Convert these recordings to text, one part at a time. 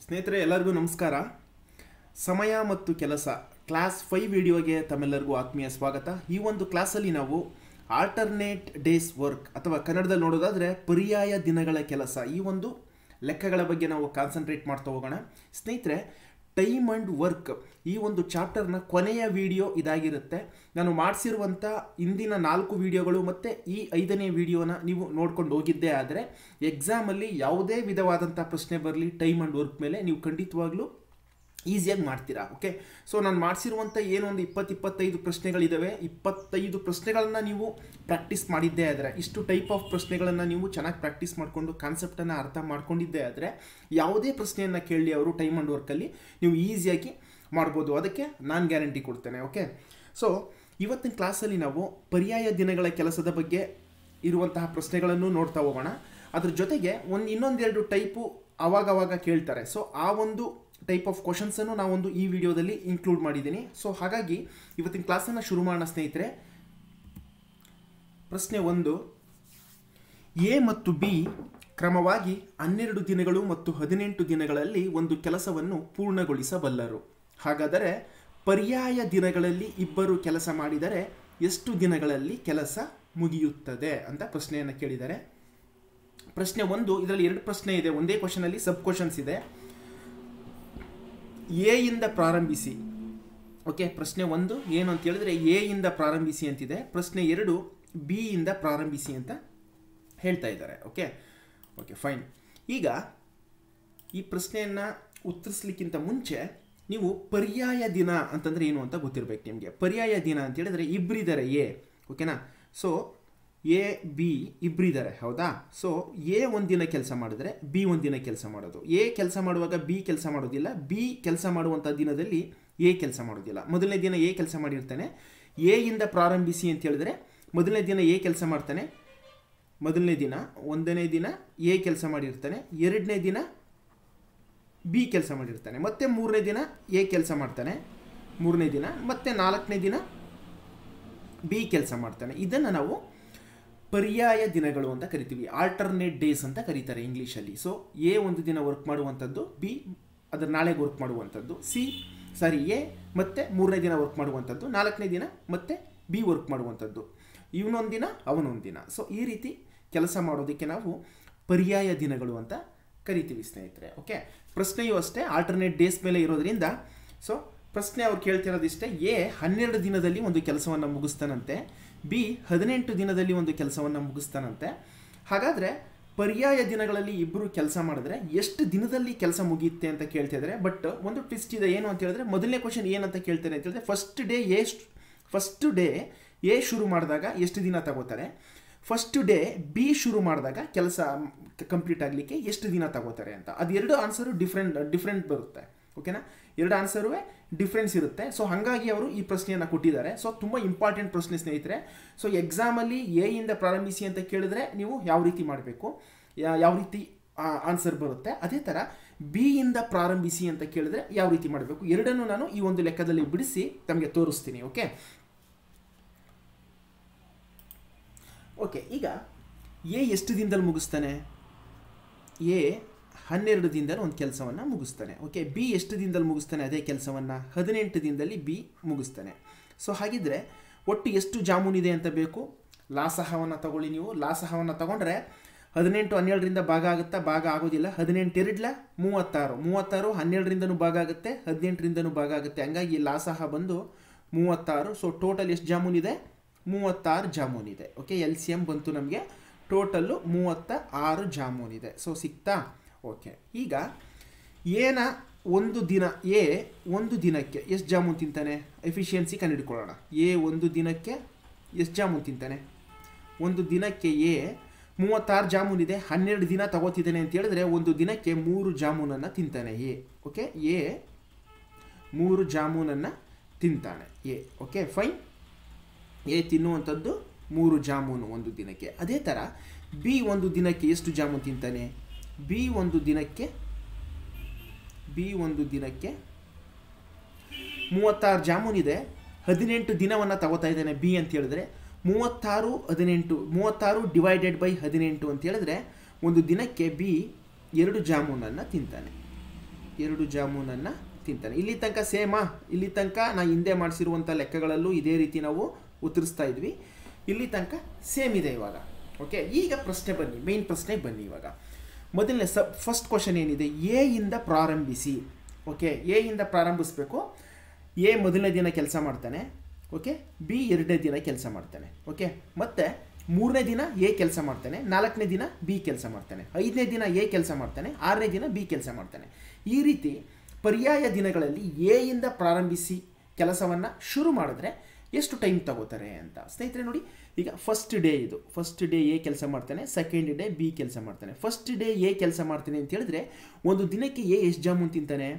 ಸ್ನೇಹಿತರೆ ಎಲ್ಲರಿಗೂ ನಮಸ್ಕಾರ. ಸಮಯ ಮತ್ತು ಕೆಲಸ ಕ್ಲಾಸ್ 5 ವಿಡಿಯೋಗೆ ತಮ್ಮೆಲ್ಲರಿಗೂ ಆತ್ಮೀಯ ಸ್ವಾಗತ. ಈ ಒಂದು ಕ್ಲಾಸಲ್ಲಿ ನಾವು ಆಲ್ಟರ್ನೇಟ್ ಡೇಸ್ ವರ್ಕ್ ಅಥವಾ ಕನ್ನಡದಲ್ಲಿ ನೋಡೋದಾದರೆ ಪರ್ಯಾಯ ದಿನಗಳ ಕೆಲಸ ಈ ಒಂದು ಲೆಕ್ಕಗಳ ಬಗ್ಗೆ ನಾವು ಕಾನ್ಸಂಟ್ರೇಟ್ ಮಾಡ್ತಾ ಹೋಗೋಣ. ಸ್ನೇಹಿತರೆ, ಟೈಮ್ ಆ್ಯಂಡ್ ವರ್ಕ್ ಈ ಒಂದು ಚಾಪ್ಟರ್ನ ಕೊನೆಯ ವಿಡಿಯೋ ಇದಾಗಿರುತ್ತೆ. ನಾನು ಮಾಡಿಸಿರುವಂಥ ಇಂದಿನ 4 ವಿಡಿಯೋಗಳು ಮತ್ತು ಈ 5ನೇ ವಿಡಿಯೋನ ನೀವು ನೋಡ್ಕೊಂಡು ಹೋಗಿದ್ದೇ ಆದರೆ ಎಕ್ಸಾಮಲ್ಲಿ ಯಾವುದೇ ವಿಧವಾದಂಥ ಪ್ರಶ್ನೆ ಬರಲಿ ಟೈಮ್ ಆ್ಯಂಡ್ ವರ್ಕ್ ಮೇಲೆ ನೀವು ಖಂಡಿತವಾಗ್ಲೂ ಈಸಿಯಾಗಿ ಮಾಡ್ತೀರಾ. ಓಕೆ, ಸೊ ನಾನು ಮಾಡಿಸಿರುವಂಥ ಏನೊಂದು 20-25 ಪ್ರಶ್ನೆಗಳಿದ್ದಾವೆ. 25 ಪ್ರಶ್ನೆಗಳನ್ನು ನೀವು ಪ್ರಾಕ್ಟೀಸ್ ಮಾಡಿದ್ದೇ ಆದರೆ, ಇಷ್ಟು ಟೈಪ್ ಆಫ್ ಪ್ರಶ್ನೆಗಳನ್ನು ನೀವು ಚೆನ್ನಾಗಿ ಪ್ರಾಕ್ಟೀಸ್ ಮಾಡಿಕೊಂಡು ಕಾನ್ಸೆಪ್ಟನ್ನು ಅರ್ಥ ಮಾಡ್ಕೊಂಡಿದ್ದೇ ಆದರೆ ಯಾವುದೇ ಪ್ರಶ್ನೆಯನ್ನು ಕೇಳಿ ಅವರು ಟೈಮ್ ಆ್ಯಂಡ್ ವರ್ಕಲ್ಲಿ ನೀವು ಈಸಿಯಾಗಿ ಮಾಡ್ಬೋದು. ಅದಕ್ಕೆ ನಾನು ಗ್ಯಾರಂಟಿ ಕೊಡ್ತೇನೆ. ಓಕೆ, ಸೊ ಇವತ್ತಿನ ಕ್ಲಾಸಲ್ಲಿ ನಾವು ಪರ್ಯಾಯ ದಿನಗಳ ಕೆಲಸದ ಬಗ್ಗೆ ಇರುವಂತಹ ಪ್ರಶ್ನೆಗಳನ್ನು ನೋಡ್ತಾ ಹೋಗೋಣ. ಅದ್ರ ಜೊತೆಗೆ ಇನ್ನೊಂದೆರಡು ಟೈಪು ಆವಾಗವಾಗ ಕೇಳ್ತಾರೆ. ಸೊ ಆ ಒಂದು ಟೈಪ್ ಆಫ್ ಕ್ವಶನ್ಸನ್ನು ನಾವೊಂದು ಈ ವಿಡಿಯೋದಲ್ಲಿ ಇನ್ಕ್ಲೂಡ್ ಮಾಡಿದ್ದೀನಿ. ಸೊ ಹಾಗಾಗಿ ಇವತ್ತಿನ ಕ್ಲಾಸನ್ನು ಶುರು ಮಾಡೋಣ ಸ್ನೇಹಿತರೆ. ಪ್ರಶ್ನೆ 1, ಎ ಮತ್ತು ಬಿ ಕ್ರಮವಾಗಿ 12 ದಿನಗಳು ಮತ್ತು 18 ದಿನಗಳಲ್ಲಿ ಒಂದು ಕೆಲಸವನ್ನು ಪೂರ್ಣಗೊಳಿಸಬಲ್ಲರು. ಹಾಗಾದರೆ ಪರ್ಯಾಯ ದಿನಗಳಲ್ಲಿ ಇಬ್ಬರು ಕೆಲಸ ಮಾಡಿದರೆ ಎಷ್ಟು ದಿನಗಳಲ್ಲಿ ಕೆಲಸ ಮುಗಿಯುತ್ತದೆ ಅಂತ ಪ್ರಶ್ನೆಯನ್ನು ಕೇಳಿದ್ದಾರೆ. ಪ್ರಶ್ನೆ 1 ಇದರಲ್ಲಿ 2 ಪ್ರಶ್ನೆ ಇದೆ. ಒಂದೇ ಕ್ವಶನಲ್ಲಿ ಸಬ್ ಕ್ವಶನ್ಸ್ ಇದೆ. ಎ ಇಂದ ಪ್ರಾರಂಭಿಸಿ. ಓಕೆ, ಪ್ರಶ್ನೆ 1 ಏನು ಅಂತ ಹೇಳಿದ್ರೆ ಎ ಇಂದ ಪ್ರಾರಂಭಿಸಿ ಅಂತಿದೆ. ಪ್ರಶ್ನೆ 2 ಬಿ ಇಂದ ಪ್ರಾರಂಭಿಸಿ ಅಂತ ಹೇಳ್ತಾ ಇದ್ದಾರೆ. Okay okay fine. ಈಗ ಈ ಪ್ರಶ್ನೆಯನ್ನು ಉತ್ತರಿಸಲಿಕ್ಕಿಂತ ಮುಂಚೆ ನೀವು ಪರ್ಯಾಯ ದಿನ ಅಂತಂದರೆ ಏನು ಅಂತ ಗೊತ್ತಿರಬೇಕು ನಿಮಗೆ. ಪರ್ಯಾಯ ದಿನ ಅಂತ ಹೇಳಿದ್ರೆ ಇಬ್ಬರಿದ್ದಾರೆ ಎ, ಓಕೆನಾ. ಸೊ ಎ ಬಿ ಇಬ್ಬರಿದ್ದಾರೆ, ಹೌದಾ. ಸೊ ಎ ಒಂದಿನ ಕೆಲಸ ಮಾಡಿದ್ರೆ ಬಿ ಒಂದಿನ ಕೆಲಸ ಮಾಡೋದು. ಎ ಕೆಲಸ ಮಾಡುವಾಗ ಬಿ ಕೆಲಸ ಮಾಡೋದಿಲ್ಲ, ಬಿ ಕೆಲಸ ಮಾಡುವಂಥ ದಿನದಲ್ಲಿ ಎ ಕೆಲಸ ಮಾಡೋದಿಲ್ಲ. ಮೊದಲನೇ ದಿನ ಎ ಕೆಲಸ ಮಾಡಿರ್ತಾನೆ. ಎ ಇಂದ ಪ್ರಾರಂಭಿಸಿ ಅಂತ ಹೇಳಿದ್ರೆ ಮೊದಲನೇ ದಿನ ಎ ಕೆಲಸ ಮಾಡ್ತಾನೆ. ಮೊದಲನೇ ದಿನ 1ನೇ ದಿನ ಎ ಕೆಲಸ ಮಾಡಿರ್ತಾನೆ. 2ನೇ ದಿನ ಬಿ ಕೆಲಸ ಮಾಡಿರ್ತಾನೆ. ಮತ್ತೆ 3ನೇ ದಿನ ಎ ಕೆಲಸ ಮಾಡ್ತಾನೆ. 3ನೇ ದಿನ ಮತ್ತೆ 4ನೇ ದಿನ ಬಿ ಕೆಲಸ ಮಾಡ್ತಾನೆ. ಇದನ್ನು ನಾವು ಪರ್ಯಾಯ ದಿನಗಳು ಅಂತ ಕರಿತೀವಿ. ಆಲ್ಟರ್ನೇಟ್ ಡೇಸ್ ಅಂತ ಕರೀತಾರೆ ಇಂಗ್ಲೀಷಲ್ಲಿ. ಸೊ ಎ ಒಂದು ದಿನ ವರ್ಕ್ ಮಾಡುವಂಥದ್ದು, ಬಿ ಅದರ ನಾಳೆಗೆ ವರ್ಕ್ ಮಾಡುವಂಥದ್ದು, ಎ ಮತ್ತೆ 3ನೇ ದಿನ ವರ್ಕ್ ಮಾಡುವಂಥದ್ದು, 4ನೇ ದಿನ ಮತ್ತೆ ಬಿ ವರ್ಕ್ ಮಾಡುವಂಥದ್ದು, ಇವನೊಂದು ದಿನ ಅವನೊಂದು ದಿನ. ಸೊ ಈ ರೀತಿ ಕೆಲಸ ಮಾಡೋದಕ್ಕೆ ನಾವು ಪರ್ಯಾಯ ದಿನಗಳು ಅಂತ ಕರಿತೀವಿ ಸ್ನೇಹಿತರೆ. ಓಕೆ, ಪ್ರಶ್ನೆಯೂ ಅಷ್ಟೇ ಆಲ್ಟರ್ನೇಟ್ ಡೇಸ್ ಮೇಲೆ ಇರೋದ್ರಿಂದ ಸೊ ಪ್ರಶ್ನೆ ಅವ್ರು ಕೇಳ್ತಿರೋದಿಷ್ಟೇ. ಎ 12 ದಿನದಲ್ಲಿ ಒಂದು ಕೆಲಸವನ್ನು ಮುಗಿಸ್ತಾನಂತೆ, ಬಿ 18 ದಿನದಲ್ಲಿ ಒಂದು ಕೆಲಸವನ್ನು ಮುಗಿಸ್ತಾನಂತೆ. ಹಾಗಾದರೆ ಪರ್ಯಾಯ ದಿನಗಳಲ್ಲಿ ಇಬ್ಬರು ಕೆಲಸ ಮಾಡಿದ್ರೆ ಎಷ್ಟು ದಿನದಲ್ಲಿ ಕೆಲಸ ಮುಗಿಯುತ್ತೆ ಅಂತ ಕೇಳ್ತಿದ್ದಾರೆ. ಬಟ್ ಒಂದು ಟ್ವಿಸ್ಟ್ ಇದೆ. ಏನು ಅಂತ ಹೇಳಿದ್ರೆ ಮೊದಲನೇ ಕ್ವಶನ್ ಏನಂತ ಕೇಳ್ತಾರೆ ಅಂತ ಹೇಳಿದ್ರೆ ಫಸ್ಟ್ ಡೇ ಎ ಶುರು ಮಾಡಿದಾಗ ಎಷ್ಟು ದಿನ ತಗೋತಾರೆ, ಫಸ್ಟ್ ಡೇ ಬಿ ಶುರು ಮಾಡಿದಾಗ ಕೆಲಸ ಕಂಪ್ಲೀಟ್ ಆಗಲಿಕ್ಕೆ ಎಷ್ಟು ದಿನ ತಗೋತಾರೆ ಅಂತ. ಅದು 2 ಆನ್ಸರು ಡಿಫ್ರೆಂಟ್ ಬರುತ್ತೆ. ಓಕೆನಾ, 2 ಆನ್ಸರೂ ಡಿಫ್ರೆನ್ಸ್ ಇರುತ್ತೆ. ಸೊ ಹಾಗಾಗಿ ಅವರು ಈ ಪ್ರಶ್ನೆಯನ್ನು ಕೊಟ್ಟಿದ್ದಾರೆ. ಸೊ ತುಂಬ ಇಂಪಾರ್ಟೆಂಟ್ ಪ್ರಶ್ನೆ ಸ್ನೇಹಿತರೆ. ಸೊ ಎಕ್ಸಾಮಲ್ಲಿ ಎ ಇಂದ ಪ್ರಾರಂಭಿಸಿ ಅಂತ ಕೇಳಿದ್ರೆ ನೀವು ಯಾವ ರೀತಿ ಮಾಡಬೇಕು, ಯಾವ ರೀತಿ ಆನ್ಸರ್ ಬರುತ್ತೆ. ಅದೇ ಥರ ಬಿ ಇಂದ ಪ್ರಾರಂಭಿಸಿ ಅಂತ ಕೇಳಿದ್ರೆ ಯಾವ ರೀತಿ ಮಾಡಬೇಕು, ಎರಡನ್ನೂ ನಾನು ಈ ಒಂದು ಲೆಕ್ಕದಲ್ಲಿ ಬಿಡಿಸಿ ತಮಗೆ ತೋರಿಸ್ತೀನಿ. ಓಕೆ, ಈಗ ಎ ಎಷ್ಟು ದಿನದಲ್ಲಿ ಮುಗಿಸ್ತಾನೆ? ಎ 12 ದಿನದಲ್ಲಿ ಒಂದು ಕೆಲಸವನ್ನು ಮುಗಿಸ್ತಾನೆ. ಓಕೆ, ಬಿ ಎಷ್ಟು ದಿನದಲ್ಲಿ ಮುಗಿಸ್ತಾನೆ ಅದೇ ಕೆಲಸವನ್ನು? 18 ದಿನದಲ್ಲಿ ಬಿ ಮುಗಿಸ್ತಾನೆ. ಸೊ ಹಾಗಿದ್ರೆ ಒಟ್ಟು ಎಷ್ಟು ಜಾಮೂನಿದೆ ಅಂತ ಬೇಕು. ಲಾಸಹವನ್ನು ತಗೊಳ್ಳಿ ನೀವು. ಲಾಸಹವನ್ನು ತಗೊಂಡ್ರೆ 18 12ರಿಂದ ಭಾಗ ಆಗುತ್ತಾ? ಭಾಗ ಆಗೋದಿಲ್ಲ. 18 2 36, 12ರಿಂದನೂ ಭಾಗ ಆಗುತ್ತೆ, 18ರಿಂದನೂ ಭಾಗ ಆಗುತ್ತೆ. ಹಂಗಾಗಿ ಲಾಸಹ ಬಂದು 36. ಸೊ ಟೋಟಲ್ ಎಷ್ಟು ಜಾಮೂನಿದೆ? 36 ಜಾಮೂನಿದೆ. ಓಕೆ, LCM ಬಂತು ನಮಗೆ. ಟೋಟಲ್ಲು 36 ಜಾಮೂನಿದೆ. ಸೊ ಸಿಕ್ತಾ? ಓಕೆ, ಈಗ ಏನ ಒಂದು ದಿನ ಎ ಒಂದು ದಿನಕ್ಕೆ ಎಷ್ಟು ಜಾಮೂನ್ ತಿಂತಾನೆ? ಎಫಿಷಿಯನ್ಸಿ ಕಂಡುಹಿಡ್ಕೊಳ್ಳೋಣ. ಎ ಒಂದು ದಿನಕ್ಕೆ ಎಷ್ಟು ಜಾಮೂನ್ ತಿಂತಾನೆ? ಒಂದು ದಿನಕ್ಕೆ ಎ 36 ಜಾಮೂನ್ ಇದೆ, 12 ದಿನ ತಗೋತಿದ್ದಾನೆ ಅಂತ ಹೇಳಿದ್ರೆ ಒಂದು ದಿನಕ್ಕೆ 3 ಜಾಮೂನನ್ನು ತಿಂತಾನೆ ಎ. ಓಕೆ, ಎ 3 ಜಾಮೂನನ್ನು ತಿಂತಾನೆ ಎ. Okay fine. ಎ ತಿನ್ನುವಂಥದ್ದು 3 ಜಾಮೂನು ಒಂದು ದಿನಕ್ಕೆ. ಅದೇ ಥರ ಬಿ ಒಂದು ದಿನಕ್ಕೆ ಎಷ್ಟು ಜಾಮೂನ್ ತಿಂತಾನೆ? ಬಿ ಒಂದು ದಿನಕ್ಕೆ 36 ಜಾಮೂನ್ ಇದೆ, 18 ದಿನವನ್ನು ತಗೋತಾ ಇದ್ದಾನೆ ಬಿ ಅಂತ ಹೇಳಿದ್ರೆ 36 ಡಿವೈಡೆಡ್ ಬೈ 18 ಅಂತ ಹೇಳಿದ್ರೆ ಒಂದು ದಿನಕ್ಕೆ ಬಿ 2 ಜಾಮೂನನ್ನು ತಿಂತಾನೆ. 2 ಜಾಮೂನನ್ನು ತಿಂತಾನೆ. ಇಲ್ಲಿ ತನಕ ಸೇಮಾ? ಇಲ್ಲಿ ತನಕ ನಾ ಹಿಂದೆ ಮಾಡಿಸಿರುವಂಥ ಲೆಕ್ಕಗಳಲ್ಲೂ ಇದೇ ರೀತಿ ನಾವು ಉತ್ತರಿಸ್ತಾ ಇದ್ವಿ. ಇಲ್ಲಿ ತನಕ ಸೇಮ್ ಇದೆ ಇವಾಗ. ಓಕೆ, ಈಗ ಪ್ರಶ್ನೆ ಬನ್ನಿ, ಮೇನ್ ಪ್ರಶ್ನೆಗೆ ಬನ್ನಿ. ಇವಾಗ ಮೊದಲನೇ ಫಸ್ಟ್ ಕ್ವಶನ್ ಏನಿದೆ, ಎ ಇಂದ ಪ್ರಾರಂಭಿಸಿ. ಓಕೆ, ಎ ಇಂದ ಪ್ರಾರಂಭಿಸಬೇಕು. ಎ ಮೊದಲನೇ ದಿನ ಕೆಲಸ ಮಾಡ್ತಾನೆ. ಓಕೆ, ಬಿ ಎರಡನೇ ದಿನ ಕೆಲಸ ಮಾಡ್ತಾನೆ. ಓಕೆ, ಮತ್ತು ಮೂರನೇ ದಿನ ಎ ಕೆಲಸ ಮಾಡ್ತಾನೆ, ನಾಲ್ಕನೇ ದಿನ ಬಿ ಕೆಲಸ ಮಾಡ್ತಾನೆ, ಐದನೇ ದಿನ ಎ ಕೆಲಸ ಮಾಡ್ತಾನೆ, ಆರನೇ ದಿನ ಬಿ ಕೆಲಸ ಮಾಡ್ತಾನೆ. ಈ ರೀತಿ ಪರ್ಯಾಯ ದಿನಗಳಲ್ಲಿ ಎ ಇಂದ ಪ್ರಾರಂಭಿಸಿ ಕೆಲಸವನ್ನು ಶುರು ಮಾಡಿದ್ರೆ ಎಷ್ಟು ಟೈಮ್ ತಗೋತಾರೆ ಅಂತ. ಸ್ನೇಹಿತರೆ ನೋಡಿ, ಈಗ ಫಸ್ಟ್ ಡೇ ಇದು, ಫಸ್ಟ್ ಡೇ ಎ ಕೆಲಸ ಮಾಡ್ತಾನೆ, ಸೆಕೆಂಡ್ ಡೇ ಬಿ ಕೆಲಸ ಮಾಡ್ತಾನೆ. ಫಸ್ಟ್ ಡೇ ಎ ಕೆಲಸ ಮಾಡ್ತಾನೆ ಅಂತ ಹೇಳಿದ್ರೆ ಒಂದು ದಿನಕ್ಕೆ ಎ ಎಷ್ಟು ಜಾಮೂನ್ ತಿಂತಾನೆ?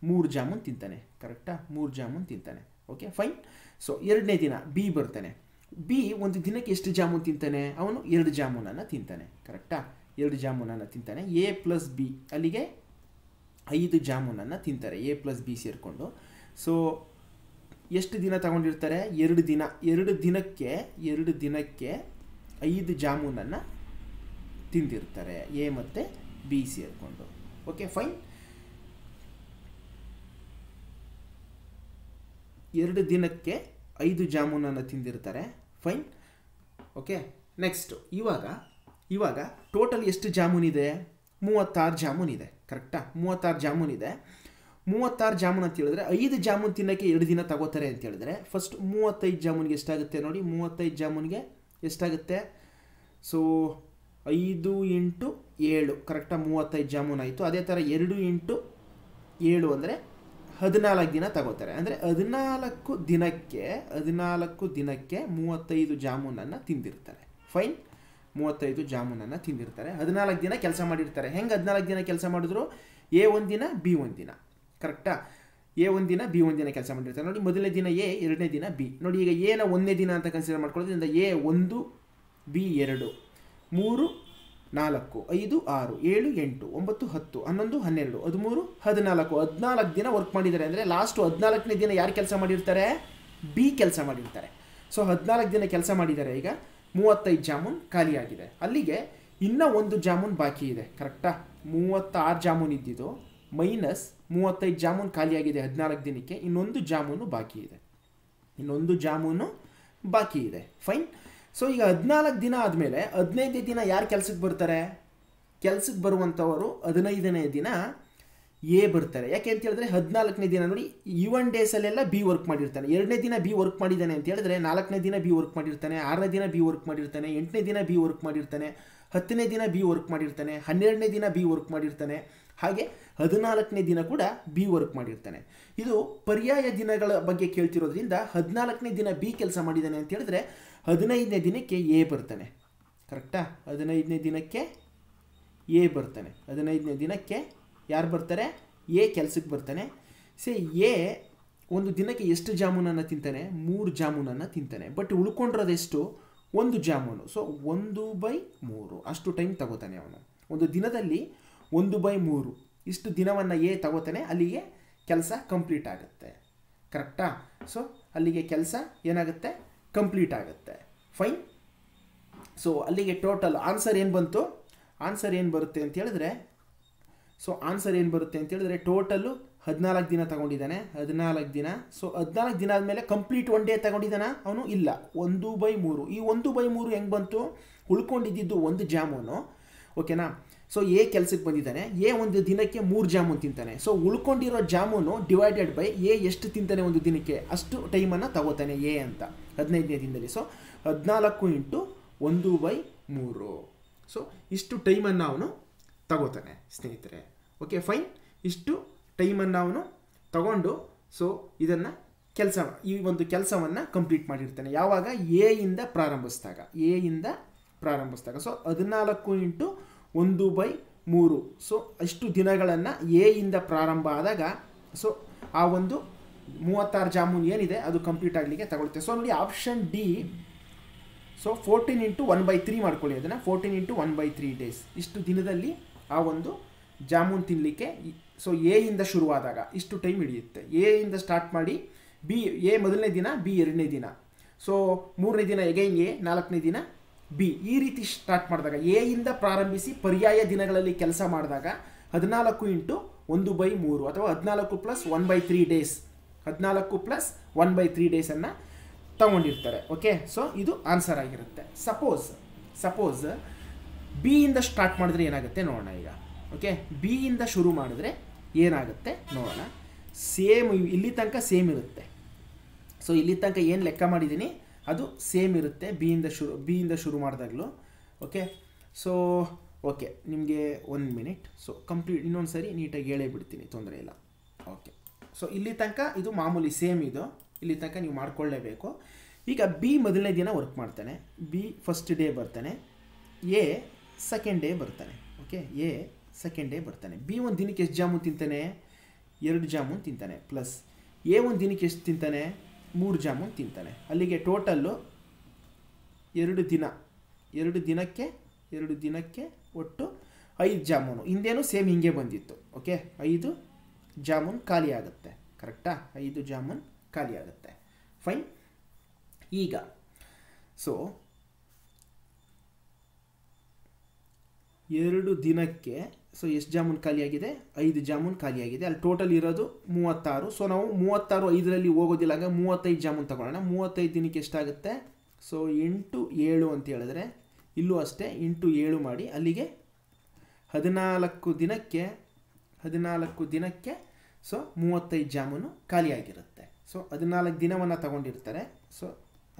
3 ಜಾಮೂನ್ ತಿಂತಾನೆ. ಕರೆಕ್ಟಾ? 3 ಜಾಮೂನ್ ತಿಂತಾನೆ. Okay, fine. ಸೊ ಎರಡನೇ ದಿನ ಬಿ ಬರ್ತಾನೆ. ಬಿ ಒಂದು ದಿನಕ್ಕೆ ಎಷ್ಟು ಜಾಮೂನ್ ತಿಂತಾನೆ? ಅವನು 2 ಜಾಮೂನನ್ನು ತಿಂತಾನೆ. ಕರೆಕ್ಟಾ? 2 ಜಾಮೂನನ್ನು ತಿಂತಾನೆ. ಎ ಪ್ಲಸ್ ಬಿ ಅಲ್ಲಿಗೆ 5 ಜಾಮೂನನ್ನು ತಿಂತಾರೆ, ಎ ಪ್ಲಸ್ ಬಿ ಸೇರಿಕೊಂಡು. ಸೊ ಎಷ್ಟು ದಿನ ತಗೊಂಡಿರ್ತಾರೆ? 2 ದಿನ. 2 ದಿನಕ್ಕೆ 5 ಜಾಮೂನನ್ನು ತಿಂದಿರ್ತಾರೆ, ಎ ಮತ್ತು ಬಿ ಸೇರಿಕೊಂಡು. Okay, fine. 2 ದಿನಕ್ಕೆ 5 ಜಾಮೂನನ್ನು ತಿಂದಿರ್ತಾರೆ. ಫೈನ್. ಓಕೆ, ನೆಕ್ಸ್ಟು ಇವಾಗ ಟೋಟಲ್ ಎಷ್ಟು ಜಾಮೂನ್ ಇದೆ? 36 ಜಾಮೂನ್ ಇದೆ. ಕರೆಕ್ಟಾ? 36 ಜಾಮೂನ್ ಇದೆ. 36 ಜಾಮೂನ್ ಅಂತ ಹೇಳಿದ್ರೆ 5 ಜಾಮೂನ್ ತಿನ್ನೋಕ್ಕೆ 2 ದಿನ ತಗೋತಾರೆ ಅಂತ ಹೇಳಿದ್ರೆ ಫಸ್ಟ್ 35 ಜಾಮೂನ್ಗೆ ಎಷ್ಟಾಗುತ್ತೆ ನೋಡಿ? 35 ಜಾಮೂನ್ಗೆ ಎಷ್ಟಾಗುತ್ತೆ? ಸೊ 5 × 7 ಕರೆಕ್ಟಾ? 35 ಜಾಮೂನ್ ಆಯಿತು. ಅದೇ ಥರ 2 × 7 ಅಂದರೆ 14 ದಿನ ತಗೋತಾರೆ. ಅಂದರೆ 14 ದಿನಕ್ಕೆ 35 ಜಾಮೂನನ್ನು ತಿಂದಿರ್ತಾರೆ. ಫೈನ್. 35 ಜಾಮೂನನ್ನು ತಿಂದಿರ್ತಾರೆ. 14 ದಿನ ಕೆಲಸ ಮಾಡಿರ್ತಾರೆ. ಹೆಂಗೆ 14 ದಿನ ಕೆಲಸ ಮಾಡಿದ್ರು? ಎ ಒಂದು ದಿನ, ಬಿ ಒಂದು ದಿನ. ಕರೆಕ್ಟಾ? ಎ ಒಂದು ದಿನ, ಬಿ ಒಂದು ದಿನ ಕೆಲಸ ಮಾಡಿರ್ತಾರೆ. ನೋಡಿ, ಮೊದಲನೇ ದಿನ ಎ, ಎರಡನೇ ದಿನ ಬಿ. ನೋಡಿ, ಈಗ ಎನ 1ನೇ ದಿನ ಅಂತ ಕನ್ಸಿಡರ್ ಮಾಡ್ಕೊಳ್ಳೋದ್ರಿಂದ ಎ 1, ಬಿ 2, 3, 4, 5, 6, 7, 8, 9, 10, 11, 12, 13, 14. 14 ದಿನ ವರ್ಕ್ ಮಾಡಿದ್ದಾರೆ. ಅಂದರೆ ಲಾಸ್ಟು 14ನೇ ದಿನ ಯಾರು ಕೆಲಸ ಮಾಡಿರ್ತಾರೆ? ಬಿ ಕೆಲಸ ಮಾಡಿರ್ತಾರೆ. ಸೊ 14 ದಿನ ಕೆಲಸ ಮಾಡಿದ್ದಾರೆ. ಈಗ 35 ಜಾಮೂನ್ ಖಾಲಿಯಾಗಿದೆ. ಅಲ್ಲಿಗೆ ಇನ್ನೂ 1 ಜಾಮೂನ್ ಬಾಕಿ ಇದೆ. ಕರೆಕ್ಟಾ? 36 ಜಾಮೂನ್ ಇದ್ದಿದ್ದು ಮೈನಸ್ 35 ಜಾಮೂನ್ ಖಾಲಿಯಾಗಿದೆ 14 ದಿನಕ್ಕೆ. ಇನ್ನೊಂದು ಜಾಮೂನು ಬಾಕಿ ಇದೆ. ಫೈನ್. ಸೊ ಈಗ 14 ದಿನ ಆದಮೇಲೆ 15ನೇ ದಿನ ಯಾರು ಕೆಲಸಕ್ಕೆ ಬರ್ತಾರೆ? ಕೆಲಸಕ್ಕೆ ಬರುವಂಥವರು 15ನೇ ದಿನ ಎ ಬರ್ತಾರೆ. ಯಾಕೆ ಅಂತ ಹೇಳಿದ್ರೆ 14ನೇ ದಿನ ನೋಡಿ, ಈವನ್ ಡೇಸಲ್ಲೆಲ್ಲ ಬಿ ವರ್ಕ್ ಮಾಡಿರ್ತಾನೆ. 2ನೇ ದಿನ ಬಿ ವರ್ಕ್ ಮಾಡಿದ್ದಾನೆ ಅಂತ ಹೇಳಿದ್ರೆ 4ನೇ ದಿನ ಬಿ ವರ್ಕ್ ಮಾಡಿರ್ತಾನೆ, 6ನೇ ದಿನ ಬಿ ವರ್ಕ್ ಮಾಡಿರ್ತಾನೆ, 8ನೇ ದಿನ ಬಿ ವರ್ಕ್ ಮಾಡಿರ್ತಾನೆ, 10ನೇ ದಿನ ಬಿ ವರ್ಕ್ ಮಾಡಿರ್ತಾನೆ, 12ನೇ ದಿನ ಬಿ ವರ್ಕ್ ಮಾಡಿರ್ತಾನೆ, ಹಾಗೆ 14ನೇ ದಿನ ಕೂಡ ಬಿ ವರ್ಕ್ ಮಾಡಿರ್ತಾನೆ. ಇದು ಪರ್ಯಾಯ ದಿನಗಳ ಬಗ್ಗೆ ಕೇಳ್ತಿರೋದ್ರಿಂದ 14ನೇ ದಿನ ಬಿ ಕೆಲಸ ಮಾಡಿದ್ದಾನೆ ಅಂತ ಹೇಳಿದ್ರೆ 15ನೇ ದಿನಕ್ಕೆ ಎ ಬರ್ತಾನೆ. ಕರೆಕ್ಟಾ? 15ನೇ ದಿನಕ್ಕೆ ಎ ಬರ್ತಾನೆ. 15ನೇ ದಿನಕ್ಕೆ ಯಾರು ಬರ್ತಾರೆ? ಎ ಕೆಲಸಕ್ಕೆ ಬರ್ತಾನೆ. ಎ ಒಂದು ದಿನಕ್ಕೆ ಎಷ್ಟು ಜಾಮೂನನ್ನು ತಿಂತಾನೆ? 3 ಜಾಮೂನನ್ನು ತಿಂತಾನೆ. ಬಟ್ ಉಳ್ಕೊಂಡಿರೋದೆಷ್ಟು? 1 ಜಾಮೂನು. ಸೊ 1/3 ಅಷ್ಟು ಟೈಮ್ ತಗೋತಾನೆ ಅವನು. ಒಂದು ದಿನದಲ್ಲಿ 1/3 ಇಷ್ಟು ದಿನವನ್ನು ಎ ತಗೋತಾನೆ. ಅಲ್ಲಿಗೆ ಕೆಲಸ ಕಂಪ್ಲೀಟ್ ಆಗುತ್ತೆ. ಕರೆಕ್ಟಾ? ಸೊ ಅಲ್ಲಿಗೆ ಕೆಲಸ ಏನಾಗುತ್ತೆ? ಕಂಪ್ಲೀಟ್ ಆಗುತ್ತೆ. ಫೈನ್. ಸೊ ಅಲ್ಲಿಗೆ ಟೋಟಲ್ ಆನ್ಸರ್ ಏನು ಬಂತು? ಆನ್ಸರ್ ಏನು ಬರುತ್ತೆ ಅಂತ ಹೇಳಿದ್ರೆ ಟೋಟಲ್ಲು 14 ದಿನ ತಗೊಂಡಿದ್ದಾನೆ. 14 ದಿನ. ಸೊ 14 ದಿನ ಆದಮೇಲೆ ಕಂಪ್ಲೀಟ್ 1 ಡೇ ತಗೊಂಡಿದ್ದಾನ ಅವನು? ಇಲ್ಲ, 1/3. ಈ 1/3 ಹೆಂಗೆ ಬಂತು? ಉಳ್ಕೊಂಡಿದ್ದು 1 ಜಾಮೂನು. ಓಕೆನಾ? ಸೊ ಎ ಕೆಲಸಕ್ಕೆ ಬಂದಿದ್ದಾನೆ. ಎ ಒಂದು ದಿನಕ್ಕೆ 3 ಜಾಮೂನ್ ತಿಂತಾನೆ. ಸೊ ಉಳ್ಕೊಂಡಿರೋ ಜಾಮೂನು ಡಿವೈಡೆಡ್ ಬೈ ಎ ಎಷ್ಟು ತಿಂತಾನೆ ಒಂದು ದಿನಕ್ಕೆ ಅಷ್ಟು ಟೈಮನ್ನು ತಗೋತಾನೆ ಎ ಅಂತ 15ನೇ ದಿನದಲ್ಲಿ. ಸೊ 14 × 1/3. ಸೊ ಇಷ್ಟು ಟೈಮನ್ನು ಅವನು ತಗೋತಾನೆ ಸ್ನೇಹಿತರೆ. Okay, fine. ಇಷ್ಟು ಟೈಮನ್ನು ಅವನು ತಗೊಂಡು ಸೊ ಈ ಒಂದು ಕೆಲಸವನ್ನು ಕಂಪ್ಲೀಟ್ ಮಾಡಿರ್ತಾನೆ. ಯಾವಾಗ? ಎ ಇಂದ ಪ್ರಾರಂಭಿಸಿದಾಗ. ಸೊ 14 × 1/3. ಸೊ ಅಷ್ಟು ದಿನಗಳನ್ನು ಎ ಇಂದ ಪ್ರಾರಂಭ ಆದಾಗ ಸೊ ಆ ಒಂದು 36 ಜಾಮೂನ್ ಏನಿದೆ ಅದು ಕಂಪ್ಲೀಟ್ ಆಗಲಿಕ್ಕೆ ತಗೊಳುತ್ತೆ. ಸೊ ನೋಡಿ, ಆಪ್ಷನ್ ಡಿ. ಸೊ 14 × 1/3 ಮಾಡ್ಕೊಳ್ಳಿ ಅದನ್ನು. 14 × 1/3 ಡೇಸ್. ಇಷ್ಟು ದಿನದಲ್ಲಿ ಆ ಒಂದು ಜಾಮೂನ್ ತಿನ್ನಲಿಕ್ಕೆ ಸೊ ಎ ಇಂದ ಶುರುವಾದಾಗ ಇಷ್ಟು ಟೈಮ್ ಹಿಡಿಯುತ್ತೆ. ಎ ಇಂದ ಸ್ಟಾರ್ಟ್ ಮಾಡಿ ಎ ಮೊದಲನೇ ದಿನ, ಬಿ ಎರಡನೇ ದಿನ, ಸೊ 3ನೇ ದಿನ ಎಗೈನ್ ಎ, 4ನೇ ದಿನ ಬಿ. ಈ ರೀತಿ ಸ್ಟಾರ್ಟ್ ಮಾಡಿದಾಗ ಎ ಇಂದ ಪ್ರಾರಂಭಿಸಿ ಪರ್ಯಾಯ ದಿನಗಳಲ್ಲಿ ಕೆಲಸ ಮಾಡಿದಾಗ 14 × 1/3 ಅಥವಾ 14 ಪ್ಲಸ್ 1/3 ಡೇಸ್, 14 ಪ್ಲಸ್ 1/3 ಡೇಸನ್ನು ತಗೊಂಡಿರ್ತಾರೆ. ಓಕೆ, ಸೊ ಇದು ಆನ್ಸರ್ ಆಗಿರುತ್ತೆ. ಸಪೋಸ್ ಬಿ ಇಂದ ಸ್ಟಾರ್ಟ್ ಮಾಡಿದ್ರೆ ಏನಾಗುತ್ತೆ ನೋಡೋಣ ಈಗ. ಓಕೆ, ಬಿ ಇಂದ ಶುರು ಮಾಡಿದ್ರೆ ಏನಾಗುತ್ತೆ ನೋಡೋಣ. ಸೇಮ್ ಇಲ್ಲಿ ತನಕ ಸೇಮ್ ಇರುತ್ತೆ. ಸೊ ಇಲ್ಲಿ ತನಕ ಏನು ಲೆಕ್ಕ ಮಾಡಿದ್ದೀನಿ ಅದು ಸೇಮ್ ಇರುತ್ತೆ ಬಿ ಇಂದ ಶುರು ಮಾಡಿದಾಗಲೂ. ಓಕೆ, ಸೊ ಓಕೆ, ನಿಮಗೆ 1 ಮಿನಿಟ್. ಸೊ ಕಂಪ್ಲೀಟ್ ಇನ್ನೊಂದು ಸರಿ ನೀಟಾಗಿ ಹೇಳೇ ಬಿಡ್ತೀನಿ, ತೊಂದರೆ ಇಲ್ಲ. ಓಕೆ, ಸೊ ಇಲ್ಲಿ ತನಕ ಇದು ಮಾಮೂಲಿ ಸೇಮ್ ಇದು, ಇಲ್ಲಿ ತನಕ ನೀವು ಮಾಡ್ಕೊಳ್ಳೇಬೇಕು. ಈಗ ಬಿ ಮೊದಲನೇ ದಿನ ವರ್ಕ್ ಮಾಡ್ತಾನೆ, ಬಿ ಫಸ್ಟ್ ಡೇ ಬರ್ತಾನೆ, ಎ ಸೆಕೆಂಡ್ ಡೇ ಬರ್ತಾನೆ. ಓಕೆ, ಎ ಸೆಕೆಂಡ್ ಡೇ ಬರ್ತಾನೆ. ಬಿ ಒಂದು ದಿನಕ್ಕೆ ಎಷ್ಟು ಜಾಮೂನ್ ತಿಂತಾನೆ? 2 ಜಾಮೂನ್ ತಿಂತಾನೆ. ಪ್ಲಸ್ ಎ ಒಂದು ದಿನಕ್ಕೆ ಎಷ್ಟು ತಿಂತಾನೆ? 3 ಜಾಮೂನ್ ತಿಂತಾನೆ. ಅಲ್ಲಿಗೆ ಟೋಟಲ್ಲು 2 ದಿನಕ್ಕೆ ಒಟ್ಟು 5 ಜಾಮೂನು. ಹಿಂದೇನು ಸೇಮ್ ಹಿಂಗೆ ಬಂದಿತ್ತು. ಓಕೆ, 5 ಜಾಮೂನ್ ಖಾಲಿ ಆಗುತ್ತೆ. ಕರೆಕ್ಟಾ? 5 ಜಾಮೂನ್ ಖಾಲಿ ಆಗುತ್ತೆ. ಫೈನ್. ಈಗ ಸೊ 2 ದಿನಕ್ಕೆ ಸೊ ಎಷ್ಟು ಜಾಮೂನ್ ಖಾಲಿಯಾಗಿದೆ? 5 ಜಾಮೂನ್ ಖಾಲಿಯಾಗಿದೆ. ಅಲ್ಲಿ ಟೋಟಲ್ ಇರೋದು 36. ಸೊ ನಾವು 36 5ರಲ್ಲಿ ಹೋಗೋದಿಲ್ಲ, ಹಂಗೆ 35 ಜಾಮೂನ್ ತಗೊಳ್ಳೋಣ. 35 ದಿನಕ್ಕೆ ಎಷ್ಟಾಗುತ್ತೆ? ಸೊ 8 7 ಅಂತ ಹೇಳಿದ್ರೆ ಇಲ್ಲೂ ಅಷ್ಟೇ 8 7 ಮಾಡಿ ಅಲ್ಲಿಗೆ 14 ದಿನಕ್ಕೆ ಸೊ 35 ಜಾಮೂನು ಖಾಲಿಯಾಗಿರುತ್ತೆ. ಸೊ 14 ದಿನವನ್ನು ತಗೊಂಡಿರ್ತಾರೆ. ಸೊ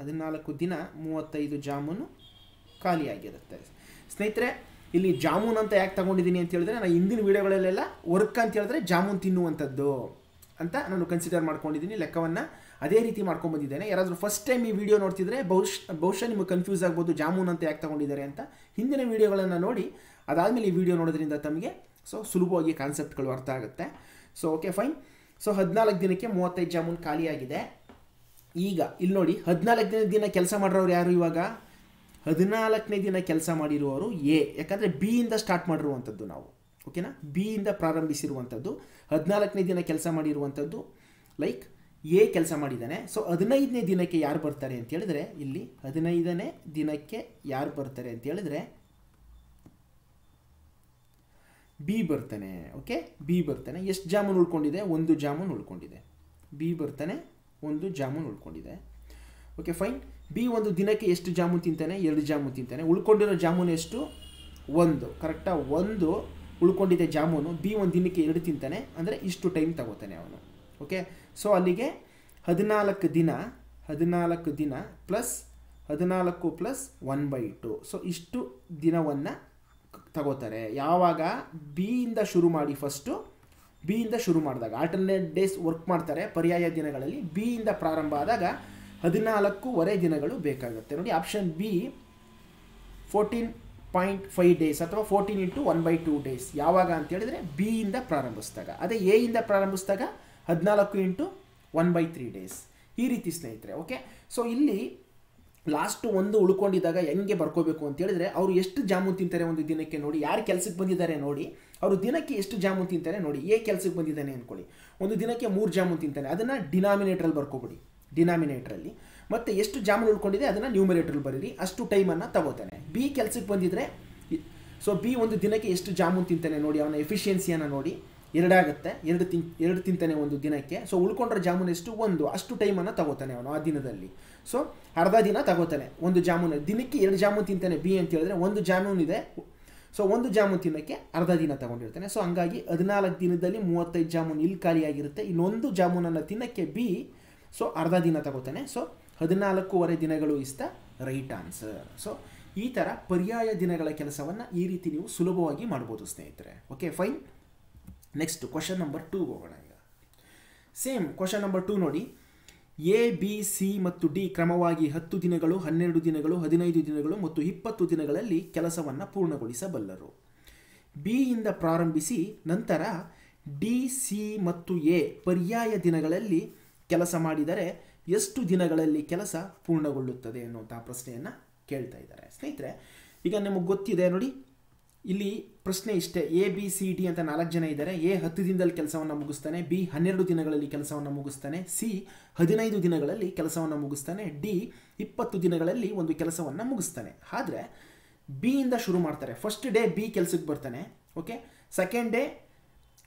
14 ದಿನ 35 ಜಾಮೂನು ಖಾಲಿಯಾಗಿರುತ್ತೆ. ಸ್ನೇಹಿತರೆ, ಇಲ್ಲಿ ಜಾಮೂನ್ ಅಂತ ಯಾಕೆ ತಗೊಂಡಿದ್ದೀನಿ ಅಂತ ಹೇಳಿದ್ರೆ, ನಾನು ಹಿಂದಿನ ವೀಡಿಯೋಗಳಲ್ಲೆಲ್ಲ ವರ್ಕ್ ಅಂತ ಹೇಳಿದ್ರೆ ಜಾಮೂನ್ ತಿನ್ನುವಂಥದ್ದು ಅಂತ ನಾನು ಕನ್ಸಿಡರ್ ಮಾಡ್ಕೊಂಡಿದ್ದೀನಿ. ಲೆಕ್ಕವನ್ನು ಅದೇ ರೀತಿ ಮಾಡ್ಕೊಂಡ್ಬಂದಿದ್ದೇನೆ. ಯಾರಾದರೂ ಫಸ್ಟ್ ಟೈಮ್ ಈ ವಿಡಿಯೋ ನೋಡ್ತಿದ್ರೆ ಬಹುಶಃ ನಿಮಗೆ ಕನ್ಫ್ಯೂಸ್ ಆಗ್ಬೋದು ಜಾಮೂನ್ ಅಂತ ಯಾಕೆ ತಗೊಂಡಿದ್ದಾರೆ ಅಂತ. ಹಿಂದಿನ ವೀಡಿಯೋಗಳನ್ನು ನೋಡಿ ಅದಾದಮೇಲೆ ಈ ವಿಡಿಯೋ ನೋಡೋದ್ರಿಂದ ತಮಗೆ ಸೊ ಸುಲಭವಾಗಿ ಕಾನ್ಸೆಪ್ಟ್ಗಳು ಅರ್ಥ ಆಗುತ್ತೆ. So okay, fine. ಸೊ 14 ದಿನಕ್ಕೆ 35 ಜಾಮೂನ್ ಖಾಲಿಯಾಗಿದೆ. ಈಗ ಇಲ್ಲಿ ನೋಡಿ, 14ನೇ ದಿನ ಕೆಲಸ ಮಾಡಿರೋರು ಯಾರು? ಇವಾಗ 14ನೇ ದಿನ ಕೆಲಸ ಮಾಡಿರುವವರು ಎ, ಯಾಕಂದರೆ ಬಿ ಇಂದ ಸ್ಟಾರ್ಟ್ ಮಾಡಿರುವಂಥದ್ದು ನಾವು. ಓಕೆನಾ? ಬಿ ಇಂದ ಪ್ರಾರಂಭಿಸಿರುವಂಥದ್ದು. 14ನೇ ದಿನ ಕೆಲಸ ಮಾಡಿರುವಂಥದ್ದು ಲೈಕ್ ಎ ಕೆಲಸ ಮಾಡಿದ್ದಾನೆ. ಸೊ 15ನೇ ದಿನಕ್ಕೆ ಯಾರು ಬರ್ತಾರೆ ಅಂತ ಹೇಳಿದ್ರೆ, ಇಲ್ಲಿ 15ನೇ ದಿನಕ್ಕೆ ಯಾರು ಬರ್ತಾರೆ ಅಂತ ಹೇಳಿದ್ರೆ ಬಿ ಬರ್ತಾನೆ. ಓಕೆ, ಬಿ ಬರ್ತಾನೆ. ಎಷ್ಟು ಜಾಮೂನ್ ಉಳ್ಕೊಂಡಿದೆ? 1 ಜಾಮೂನ್ ಉಳ್ಕೊಂಡಿದೆ. ಬಿ ಬರ್ತಾನೆ, 1 ಜಾಮೂನ್ ಉಳ್ಕೊಂಡಿದೆ. Okay, fine. ಬಿ ಒಂದು ದಿನಕ್ಕೆ ಎಷ್ಟು ಜಾಮೂನ್ ತಿಂತಾನೆ? 2 ಜಾಮೂನ್ ತಿಂತಾನೆ. ಉಳ್ಕೊಂಡಿರೋ ಜಾಮೂನ್ ಎಷ್ಟು? 1. ಕರೆಕ್ಟಾ? 1 ಉಳ್ಕೊಂಡಿದೆ ಜಾಮೂನು. ಬಿ ಒಂದು ದಿನಕ್ಕೆ 2 ತಿಂತಾನೆ, ಅಂದರೆ ಇಷ್ಟು ಟೈಮ್ ತಗೋತಾನೆ ಅವನು. ಓಕೆ, ಸೊ ಅಲ್ಲಿಗೆ 14 ದಿನ ಪ್ಲಸ್ 14 ಪ್ಲಸ್ 1/2. ಸೊ ಇಷ್ಟು ದಿನವನ್ನು ತಗೋತಾರೆ. ಯಾವಾಗ? ಬಿ ಇಂದ ಶುರು ಮಾಡಿ. ಫಸ್ಟು ಬಿ ಇಂದ ಶುರು ಮಾಡಿದಾಗ ಆಲ್ಟರ್ನೇಟ್ ಡೇಸ್ ವರ್ಕ್ ಮಾಡ್ತಾರೆ. ಪರ್ಯಾಯ ದಿನಗಳಲ್ಲಿ ಬಿ ಇಂದ ಪ್ರಾರಂಭ ಆದಾಗ 14.5 ದಿನಗಳು ಬೇಕಾಗುತ್ತೆ. ನೋಡಿ, ಆಪ್ಷನ್ ಬಿ 14.5 ಡೇಸ್ ಅಥವಾ 14 × 1/2 ಡೇಸ್. ಯಾವಾಗ ಅಂತ ಹೇಳಿದ್ರೆ ಬಿ ಇಂದ ಪ್ರಾರಂಭಿಸಿದಾಗ. ಅದೇ ಎ ಇಂದ ಪ್ರಾರಂಭಿಸಿದಾಗ 14 × 1/3 ಡೇಸ್. ಈ ರೀತಿ ಸ್ನೇಹಿತರೆ. ಓಕೆ, ಸೊ ಇಲ್ಲಿ ಲಾಸ್ಟ್ 1 ಉಳ್ಕೊಂಡಿದ್ದಾಗ ಹೆಂಗೆ ಬರ್ಕೋಬೇಕು ಅಂತ ಹೇಳಿದ್ರೆ, ಅವರು ಎಷ್ಟು ಜಾಮೂನ್ ತಿಂತಾರೆ ಒಂದು ದಿನಕ್ಕೆ ನೋಡಿ. ಯಾರು ಕೆಲಸಕ್ಕೆ ಬಂದಿದ್ದಾರೆ ನೋಡಿ, ಅವರು ದಿನಕ್ಕೆ ಎಷ್ಟು ಜಾಮೂನ್ ತಿಂತಾರೆ ನೋಡಿ. ಎ ಕೆಲಸಕ್ಕೆ ಬಂದಿದ್ದಾನೆ ಅಂದ್ಕೊಳ್ಳಿ, ಒಂದು ದಿನಕ್ಕೆ 3 ಜಾಮೂನ್ ತಿಂತಾನೆ. ಅದನ್ನು ಡಿನಾಮಿನೇಟ್ರಲ್ಲಿ ಬರ್ಕೊಬಿಡಿ, ಡಿನಾಮಿನೇಟ್ರಲ್ಲಿ. ಮತ್ತು ಎಷ್ಟು ಜಾಮೂನ್ ಉಳ್ಕೊಂಡಿದೆ ಅದನ್ನು ನ್ಯೂಮರೇಟ್ರಲ್ಲಿ ಬರೀರಿ. ಅಷ್ಟು ಟೈಮನ್ನು ತಗೋತಾನೆ. ಬಿ ಕೆಲಸಕ್ಕೆ ಬಂದಿದ್ರೆ, ಸೊ ಬಿ ಒಂದು ದಿನಕ್ಕೆ ಎಷ್ಟು ಜಾಮೂನ್ ತಿಂತಾನೆ ನೋಡಿ, ಅವನ ಎಫಿಷಿಯನ್ಸಿಯನ್ನು ನೋಡಿ. 2 ಆಗುತ್ತೆ. 2 ತಿಂತಾನೆ ಒಂದು ದಿನಕ್ಕೆ. ಸೊ ಉಳ್ಕೊಂಡ್ರೆ ಜಾಮೂನ್ ಎಷ್ಟು? 1. ಅಷ್ಟು ಟೈಮನ್ನು ತಗೋತಾನೆ ಅವನು ಆ ದಿನದಲ್ಲಿ. ಸೊ ಅರ್ಧ ದಿನ ತಗೋತಾನೆ ಒಂದು ಜಾಮೂನು. ದಿನಕ್ಕೆ 2 ಜಾಮೂನ್ ತಿಂತಾನೆ ಬಿ ಅಂತ ಹೇಳಿದ್ರೆ 1 ಜಾಮೂನ್ ಇದೆ. ಸೊ 1 ಜಾಮೂನ್ ತಿನ್ನೋಕ್ಕೆ ಅರ್ಧ ದಿನ ತಗೊಂಡಿರ್ತಾನೆ. ಸೊ ಹಂಗಾಗಿ 14 ದಿನದಲ್ಲಿ 35 ಜಾಮೂನ್ ಇಲ್ಲಿ ಖಾಲಿಯಾಗಿರುತ್ತೆ. ಇನ್ನೊಂದು ಜಾಮೂನನ್ನು ತಿನ್ನೋಕ್ಕೆ ಬಿ ಸೊ ಅರ್ಧ ದಿನ ತಗೋತಾನೆ. ಸೊ 14.5 ದಿನಗಳು is the right answer. So ಈ ಥರ ಪರ್ಯಾಯ ದಿನಗಳ ಕೆಲಸವನ್ನು ಈ ರೀತಿ ನೀವು ಸುಲಭವಾಗಿ ಮಾಡ್ಬೋದು ಸ್ನೇಹಿತರೆ. Okay, fine. Next question number 2 ಹೋಗೋಣ. ಈಗ ಸೇಮ್ ಕ್ವಶನ್ ನಂಬರ್ 2 ನೋಡಿ. ಎ, ಬಿ, ಸಿ ಮತ್ತು ಡಿ ಕ್ರಮವಾಗಿ 10 ದಿನಗಳು, 12 ದಿನಗಳು, 15 ದಿನಗಳು ಮತ್ತು 20 ದಿನಗಳಲ್ಲಿ ಕೆಲಸವನ್ನು ಪೂರ್ಣಗೊಳಿಸಬಲ್ಲರು. ಬಿ ಇಂದ ಪ್ರಾರಂಭಿಸಿ ನಂತರ ಡಿ, ಸಿ ಮತ್ತು ಎ ಪರ್ಯಾಯ ದಿನಗಳಲ್ಲಿ ಕೆಲಸ ಮಾಡಿದರೆ ಎಷ್ಟು ದಿನಗಳಲ್ಲಿ ಕೆಲಸ ಪೂರ್ಣಗೊಳ್ಳುತ್ತದೆ ಅನ್ನುವಂಥ ಪ್ರಶ್ನೆಯನ್ನು ಕೇಳ್ತಾ ಇದ್ದಾರೆ ಸ್ನೇಹಿತರೆ. ಈಗ ನಿಮಗೆ ಗೊತ್ತಿದೆ ನೋಡಿ, ಇಲ್ಲಿ ಪ್ರಶ್ನೆ ಇಷ್ಟೇ. ಎ, ಬಿ, ಸಿ, ಡಿ ಅಂತ 4 ಜನ ಇದ್ದಾರೆ. ಎ 10 ದಿನದಲ್ಲಿ ಕೆಲಸವನ್ನು ಮುಗಿಸ್ತಾನೆ, ಬಿ 12 ದಿನಗಳಲ್ಲಿ ಕೆಲಸವನ್ನು ಮುಗಿಸ್ತಾನೆ, ಸಿ 15 ದಿನಗಳಲ್ಲಿ ಕೆಲಸವನ್ನು ಮುಗಿಸ್ತಾನೆ, ಡಿ 20 ದಿನಗಳಲ್ಲಿ ಒಂದು ಕೆಲಸವನ್ನು ಮುಗಿಸ್ತಾನೆ. ಆದರೆ ಬಿ ಇಂದ ಶುರು ಮಾಡ್ತಾರೆ. ಫಸ್ಟ್ ಡೇ ಬಿ ಕೆಲಸಕ್ಕೆ ಬರ್ತಾನೆ. ಓಕೆ, ಸೆಕೆಂಡ್ ಡೇ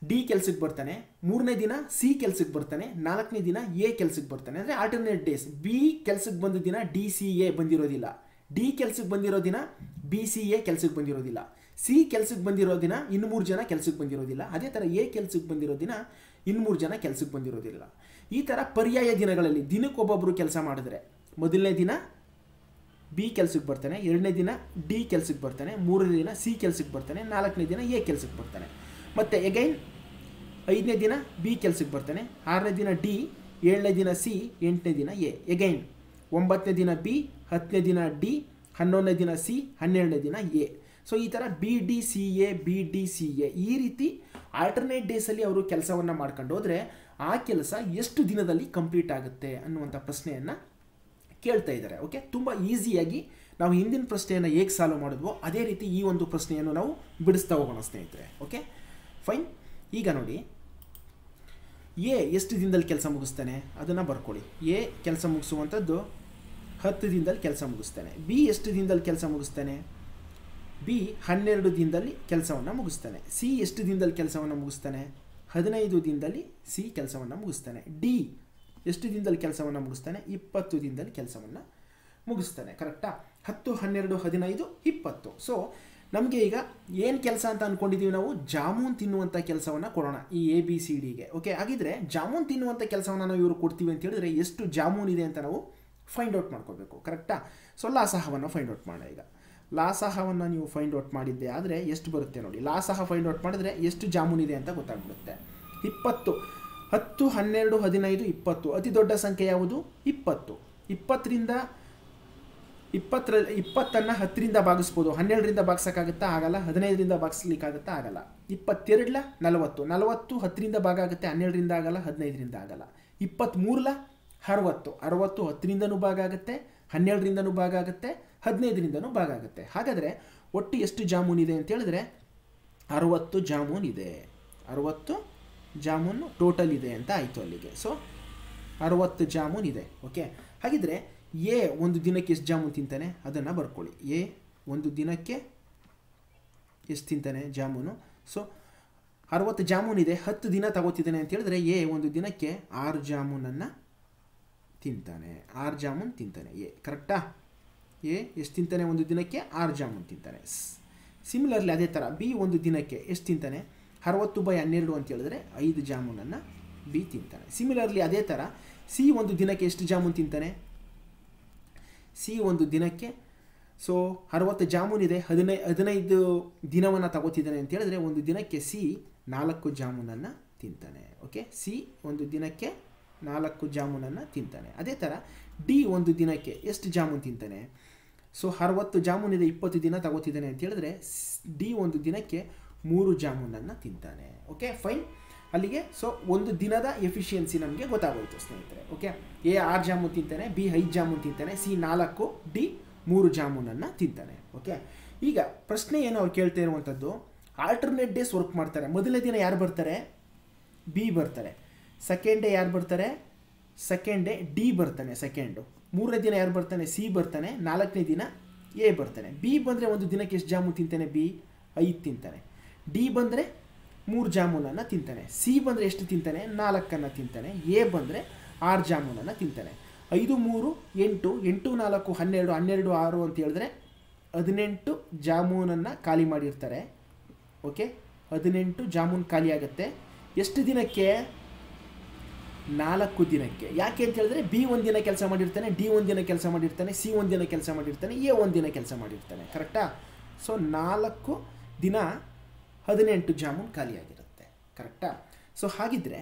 ಡಿ ಕೆಲಸಕ್ಕೆ ಬರ್ತಾನೆ, ಮೂರನೇ ದಿನ ಸಿ ಕೆಲಸಕ್ಕೆ ಬರ್ತಾನೆ, ನಾಲ್ಕನೇ ದಿನ ಎ ಕೆಲಸಕ್ಕೆ ಬರ್ತಾನೆ. ಅಂದರೆ ಆಲ್ಟರ್ನೇಟ್ ಡೇಸ್. ಬಿ ಕೆಲಸಕ್ಕೆ ಬಂದ ದಿನ ಡಿ ಸಿ ಎ ಬಂದಿರೋದಿಲ್ಲ, ಡಿ ಕೆಲಸಕ್ಕೆ ಬಂದಿರೋ ದಿನ ಬಿ ಸಿ ಎ ಕೆಲಸಕ್ಕೆ ಬಂದಿರೋದಿಲ್ಲ, ಸಿ ಕೆಲಸಕ್ಕೆ ಬಂದಿರೋ ದಿನ ಇನ್ನು 3 ಜನ ಕೆಲಸಕ್ಕೆ ಬಂದಿರೋದಿಲ್ಲ, ಅದೇ ಥರ ಎ ಕೆಲಸಕ್ಕೆ ಬಂದಿರೋ ದಿನ ಇನ್ನು 3 ಜನ ಕೆಲಸಕ್ಕೆ ಬಂದಿರೋದಿಲ್ಲ. ಈ ಥರ ಪರ್ಯಾಯ ದಿನಗಳಲ್ಲಿ ದಿನಕ್ಕೊಬ್ಬೊಬ್ಬರು ಕೆಲಸ ಮಾಡಿದ್ರೆ ಮೊದಲನೇ ದಿನ ಬಿ ಕೆಲಸಕ್ಕೆ ಬರ್ತಾನೆ, ಎರಡನೇ ದಿನ ಡಿ ಕೆಲಸಕ್ಕೆ ಬರ್ತಾನೆ, ಮೂರನೇ ದಿನ ಸಿ ಕೆಲಸಕ್ಕೆ ಬರ್ತಾನೆ, ನಾಲ್ಕನೇ ದಿನ ಎ ಕೆಲಸಕ್ಕೆ ಬರ್ತಾನೆ. ಮತ್ತು ಎಗೈನ್ 5ನೇ ದಿನ ಬಿ ಕೆಲಸಕ್ಕೆ ಬರ್ತಾನೆ, 6ನೇ ದಿನ ಡಿ, 7ನೇ ದಿನ ಸಿ, 8ನೇ ದಿನ ಎ. ಎಗೈನ್ 9ನೇ ದಿನ ಬಿ, 10ನೇ ದಿನ ಡಿ, 11ನೇ ದಿನ ಸಿ, 12ನೇ ದಿನ ಎ. ಸೊ ಈ ಥರ B D C A, B D C A ಈ ರೀತಿ ಆಲ್ಟರ್ನೇಟ್ ಡೇಸಲ್ಲಿ ಅವರು ಕೆಲಸವನ್ನು ಮಾಡ್ಕೊಂಡು ಹೋದರೆ ಆ ಕೆಲಸ ಎಷ್ಟು ದಿನದಲ್ಲಿ ಕಂಪ್ಲೀಟ್ ಆಗುತ್ತೆ ಅನ್ನುವಂಥ ಪ್ರಶ್ನೆಯನ್ನು ಕೇಳ್ತಾ ಇದ್ದಾರೆ. ಓಕೆ, ತುಂಬ ಈಸಿಯಾಗಿ ನಾವು ಹಿಂದಿನ ಪ್ರಶ್ನೆಯನ್ನು ಹೇಗೆ ಸಾಲ್ವ್ ಮಾಡಿದ್ವೋ ಅದೇ ರೀತಿ ಈ ಒಂದು ಪ್ರಶ್ನೆಯನ್ನು ನಾವು ಬಿಡಿಸ್ತಾ ಹೋಗೋಣ ಸ್ನೇಹಿತರೆ. Okay fine. ಈಗ ನೋಡಿ, ಎ ಎಷ್ಟು ದಿನದಲ್ಲಿ ಕೆಲಸ ಮುಗಿಸ್ತಾನೆ ಅದನ್ನು ಬರ್ಕೊಳ್ಳಿ. ಎ ಕೆಲಸ ಮುಗಿಸುವಂಥದ್ದು 10 ದಿನದಲ್ಲಿ ಕೆಲಸ ಮುಗಿಸ್ತಾನೆ. ಬಿ ಎಷ್ಟು ದಿನದಲ್ಲಿ ಕೆಲಸ ಮುಗಿಸ್ತಾನೆ? ಬಿ 12 ದಿನದಲ್ಲಿ ಕೆಲಸವನ್ನು ಮುಗಿಸ್ತಾನೆ. ಸಿ ಎಷ್ಟು ದಿನದಲ್ಲಿ ಕೆಲಸವನ್ನು ಮುಗಿಸ್ತಾನೆ? 15 ದಿನದಲ್ಲಿ ಸಿ ಕೆಲಸವನ್ನು ಮುಗಿಸ್ತಾನೆ. ಡಿ ಎಷ್ಟು ದಿನದಲ್ಲಿ ಕೆಲಸವನ್ನು ಮುಗಿಸ್ತಾನೆ? 20 ದಿನದಲ್ಲಿ ಕೆಲಸವನ್ನು ಮುಗಿಸ್ತಾನೆ. ಕರೆಕ್ಟಾ? 10, 12, 15, 20. ಸೊ ನಮಗೆ ಈಗ ಏನು ಕೆಲಸ ಅಂತ ಅಂದ್ಕೊಂಡಿದ್ದೀವಿ ನಾವು? ಜಾಮೂನ್ ತಿನ್ನುವಂಥ ಕೆಲಸವನ್ನು ಕೊಡೋಣ ಈ ಎ ಬಿ ಸಿ ಡಿಗೆ. ಓಕೆ, ಹಾಗಿದ್ರೆ ಜಾಮೂನ್ ತಿನ್ನುವಂಥ ಕೆಲಸವನ್ನು ನಾವು ಇವರು ಕೊಡ್ತೀವಿ ಅಂತ ಹೇಳಿದ್ರೆ ಎಷ್ಟು ಜಾಮೂನ್ ಇದೆ ಅಂತ ನಾವು ಫೈಂಡ್ ಔಟ್ ಮಾಡ್ಕೋಬೇಕು. ಕರೆಕ್ಟಾ? ಸೊ ಲಾಸಹವನ್ನು ಫೈಂಡ್ ಔಟ್ ಮಾಡೋಣ. ಈಗ ಲಾಸಹವನ್ನು ನೀವು ಫೈಂಡ್ ಔಟ್ ಮಾಡಿದ್ದೆ ಆದರೆ ಎಷ್ಟು ಬರುತ್ತೆ ನೋಡಿ. ಲಾಸಹ ಫೈಂಡ್ ಔಟ್ ಮಾಡಿದ್ರೆ ಎಷ್ಟು ಜಾಮೂನ್ ಇದೆ ಅಂತ ಗೊತ್ತಾಗ್ಬಿಡುತ್ತೆ. 20, 10, 12, 15, 20. ಅತಿ ದೊಡ್ಡ ಸಂಖ್ಯೆ ಯಾವುದು? 20. 20ನ್ನು 10ರಿಂದ ಭಾಗಿಸ್ಬೋದು. 12ರಿಂದ ಭಾಗಿಸೋಕ್ಕಾಗುತ್ತಾ? ಆಗಲ್ಲ. 15ರಿಂದ ಭಾಗಿಸ್ಲಿಕ್ಕಾಗುತ್ತಾ? ಆಗಲ್ಲ. 22 40. 40 10ರಿಂದ ಭಾಗ ಆಗುತ್ತೆ, 12ರಿಂದ ಆಗಲ್ಲ, 15ರಿಂದ ಆಗಲ್ಲ. 23 60. 60 10ರಿಂದನೂ ಭಾಗ ಆಗುತ್ತೆ, 12ರಿಂದನೂ ಭಾಗ ಆಗುತ್ತೆ, 15ರಿಂದನೂ ಭಾಗ ಆಗುತ್ತೆ. ಹಾಗಾದರೆ ಒಟ್ಟು ಎಷ್ಟು ಜಾಮೂನ್ ಇದೆ ಅಂತ ಹೇಳಿದ್ರೆ 60 ಜಾಮೂನ್ ಇದೆ. 60 ಜಾಮೂನು ಟೋಟಲ್ ಇದೆ ಅಂತ ಆಯಿತು ಅಲ್ಲಿಗೆ. ಸೊ 60 ಜಾಮೂನ್ ಇದೆ. ಓಕೆ, ಹಾಗಿದ್ರೆ ಎ ಒಂದು ದಿನಕ್ಕೆ ಎಷ್ಟು ಜಾಮೂನ್ ತಿಂತಾನೆ ಅದನ್ನು ಬರ್ಕೊಳ್ಳಿ. ಎ ಒಂದು ದಿನಕ್ಕೆ ಎಷ್ಟು ತಿಂತಾನೆ ಜಾಮೂನು? ಸೊ 60 ಜಾಮೂನ್ ಇದೆ, 10 ದಿನ ತಗೋತಿದ್ದಾನೆ ಅಂತ ಹೇಳಿದ್ರೆ ಎ ಒಂದು ದಿನಕ್ಕೆ 6 ಜಾಮೂನನ್ನು ತಿಂತಾನೆ. 6 ಜಾಮೂನ್ ತಿಂತಾನೆ ಎ. ಕರೆಕ್ಟಾ? ಎ ಎಷ್ಟು ತಿಂತಾನೆ ಒಂದು ದಿನಕ್ಕೆ? 6 ಜಾಮೂನ್ ತಿಂತಾನೆ. ಸಿಮಿಲರ್ಲಿ ಅದೇ ಥರ ಬಿ ಒಂದು ದಿನಕ್ಕೆ ಎಷ್ಟು ತಿಂತಾನೆ? 60/12 ಅಂತ ಹೇಳಿದ್ರೆ 5 ಜಾಮೂನನ್ನು ಬಿ ತಿಂತಾನೆ. ಸಿಮಿಲರ್ಲಿ ಅದೇ ಥರ ಸಿ ಒಂದು ದಿನಕ್ಕೆ ಎಷ್ಟು ಜಾಮೂನ್ ತಿಂತಾನೆ? ಸಿ ಒಂದು ದಿನಕ್ಕೆ ಸೊ 60 ಜಾಮೂನ್ ಇದೆ, 15 ದಿನವನ್ನು ತಗೋತಿದ್ದಾನೆ ಅಂತ ಹೇಳಿದ್ರೆ ಒಂದು ದಿನಕ್ಕೆ ಸಿ 4 ಜಾಮೂನನ್ನು ತಿಂತಾನೆ. ಓಕೆ, ಸಿ ಒಂದು ದಿನಕ್ಕೆ 4 ಜಾಮೂನನ್ನು ತಿಂತಾನೆ. ಅದೇ ಥರ ಡಿ ಒಂದು ದಿನಕ್ಕೆ ಎಷ್ಟು ಜಾಮೂನ್ ತಿಂತಾನೆ? ಸೊ 60 ಜಾಮೂನ್ ಇದೆ, 20 ದಿನ ತಗೋತಿದ್ದಾನೆ ಅಂತ ಹೇಳಿದ್ರೆ ಡಿ ಒಂದು ದಿನಕ್ಕೆ 3 ಜಾಮೂನನ್ನು ತಿಂತಾನೆ. Okay fine. ಅಲ್ಲಿಗೆ ಸೊ ಒಂದು ದಿನದ ಎಫಿಷಿಯನ್ಸಿ ನಮಗೆ ಗೊತ್ತಾಗೋಯ್ತು ಸ್ನೇಹಿತರೆ. ಓಕೆ, ಎ 6 ಜಾಮೂನ್ ತಿಂತಾನೆ, ಬಿ 5 ಜಾಮೂನ್ ತಿಂತಾನೆ, ಸಿ 4, ಡಿ 3 ಜಾಮೂನನ್ನು ತಿಂತಾನೆ. ಓಕೆ, ಈಗ ಪ್ರಶ್ನೆ ಏನು ಅವ್ರು ಕೇಳ್ತಾ ಇರುವಂಥದ್ದು, ಆಲ್ಟರ್ನೇಟ್ ಡೇಸ್ ವರ್ಕ್ ಮಾಡ್ತಾರೆ. ಮೊದಲನೇ ದಿನ ಯಾರು ಬರ್ತಾರೆ? ಬಿ ಬರ್ತಾರೆ. ಸೆಕೆಂಡ್ ಡೇ ಯಾರು ಬರ್ತಾರೆ? ಸೆಕೆಂಡ್ ಡೇ ಡಿ ಬರ್ತಾನೆ ಸೆಕೆಂಡು. ಮೂರನೇ ದಿನ ಯಾರು ಬರ್ತಾನೆ? ಸಿ ಬರ್ತಾನೆ. 4ನೇ ದಿನ ಎ ಬರ್ತಾನೆ. ಬಿ ಬಂದರೆ ಒಂದು ದಿನಕ್ಕೆ ಎಷ್ಟು ಜಾಮೂನ್ ತಿಂತಾನೆ? ಬಿ 5 ತಿಂತಾನೆ. ಡಿ ಬಂದರೆ 3 ಜಾಮೂನನ್ನು ತಿಂತಾನೆ. ಸಿ ಬಂದರೆ ಎಷ್ಟು ತಿಂತಾನೆ? 4 ತಿಂತಾನೆ. ಎ ಬಂದರೆ 6 ಜಾಮೂನನ್ನು ತಿಂತಾನೆ. 5, 3, 8, 8, 4, 12, 12, 6 ಅಂತ ಹೇಳಿದ್ರೆ 18 ಜಾಮೂನನ್ನು ಖಾಲಿ ಮಾಡಿರ್ತಾರೆ. ಓಕೆ, 18 ಜಾಮೂನ್ ಖಾಲಿ ಆಗುತ್ತೆ. ಎಷ್ಟು ದಿನಕ್ಕೆ? 4 ದಿನಕ್ಕೆ. ಯಾಕೆ ಅಂತ ಹೇಳಿದ್ರೆ ಬಿ ಒಂದು ದಿನ ಕೆಲಸ ಮಾಡಿರ್ತಾನೆ, ಡಿ ಒಂದು ದಿನ ಕೆಲಸ ಮಾಡಿರ್ತಾನೆ, ಸಿ ಒಂದು ದಿನ ಕೆಲಸ ಮಾಡಿರ್ತಾನೆ, ಎ ಒಂದು ದಿನ ಕೆಲಸ ಮಾಡಿರ್ತಾನೆ. ಕರೆಕ್ಟಾ? ಸೊ 4 ದಿನ 18 ಜಾಮೂನ್ ಖಾಲಿಯಾಗಿರುತ್ತೆ. ಕರೆಕ್ಟಾ? ಸೊ ಹಾಗಿದ್ರೆ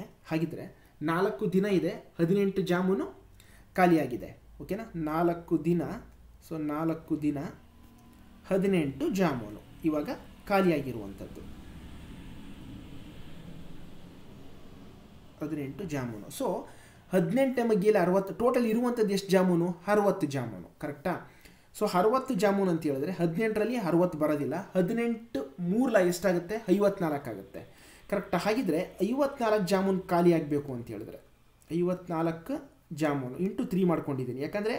4 ದಿನ ಇದೆ, 18 ಜಾಮೂನು ಖಾಲಿಯಾಗಿದೆ. ಓಕೆನಾ? 4 ದಿನ, ಸೊ 4 ದಿನ 18 ಜಾಮೂನು ಇವಾಗ ಖಾಲಿಯಾಗಿರುವಂಥದ್ದು. 18 ಜಾಮೂನು. ಸೊ 18 ಮಗ್ಗಿಯಲ್ಲಿ 60, ಟೋಟಲ್ ಇರುವಂಥದ್ದು ಎಷ್ಟು ಜಾಮೂನು? 60 ಜಾಮೂನು. ಕರೆಕ್ಟಾ? ಸೊ 60 ಜಾಮೂನ್ ಅಂತ ಹೇಳಿದ್ರೆ 18ರಲ್ಲಿ 60 ಬರೋದಿಲ್ಲ. 18 3 ಎಷ್ಟಾಗುತ್ತೆ? 54 ಆಗುತ್ತೆ. ಕರೆಕ್ಟಾ? ಹಾಗಿದ್ರೆ 54 ಜಾಮೂನ್ ಖಾಲಿ ಆಗಬೇಕು ಅಂತ ಹೇಳಿದ್ರೆ 54 ಜಾಮೂನು ಇಂಟು 3 ಮಾಡ್ಕೊಂಡಿದ್ದೀನಿ. ಯಾಕಂದರೆ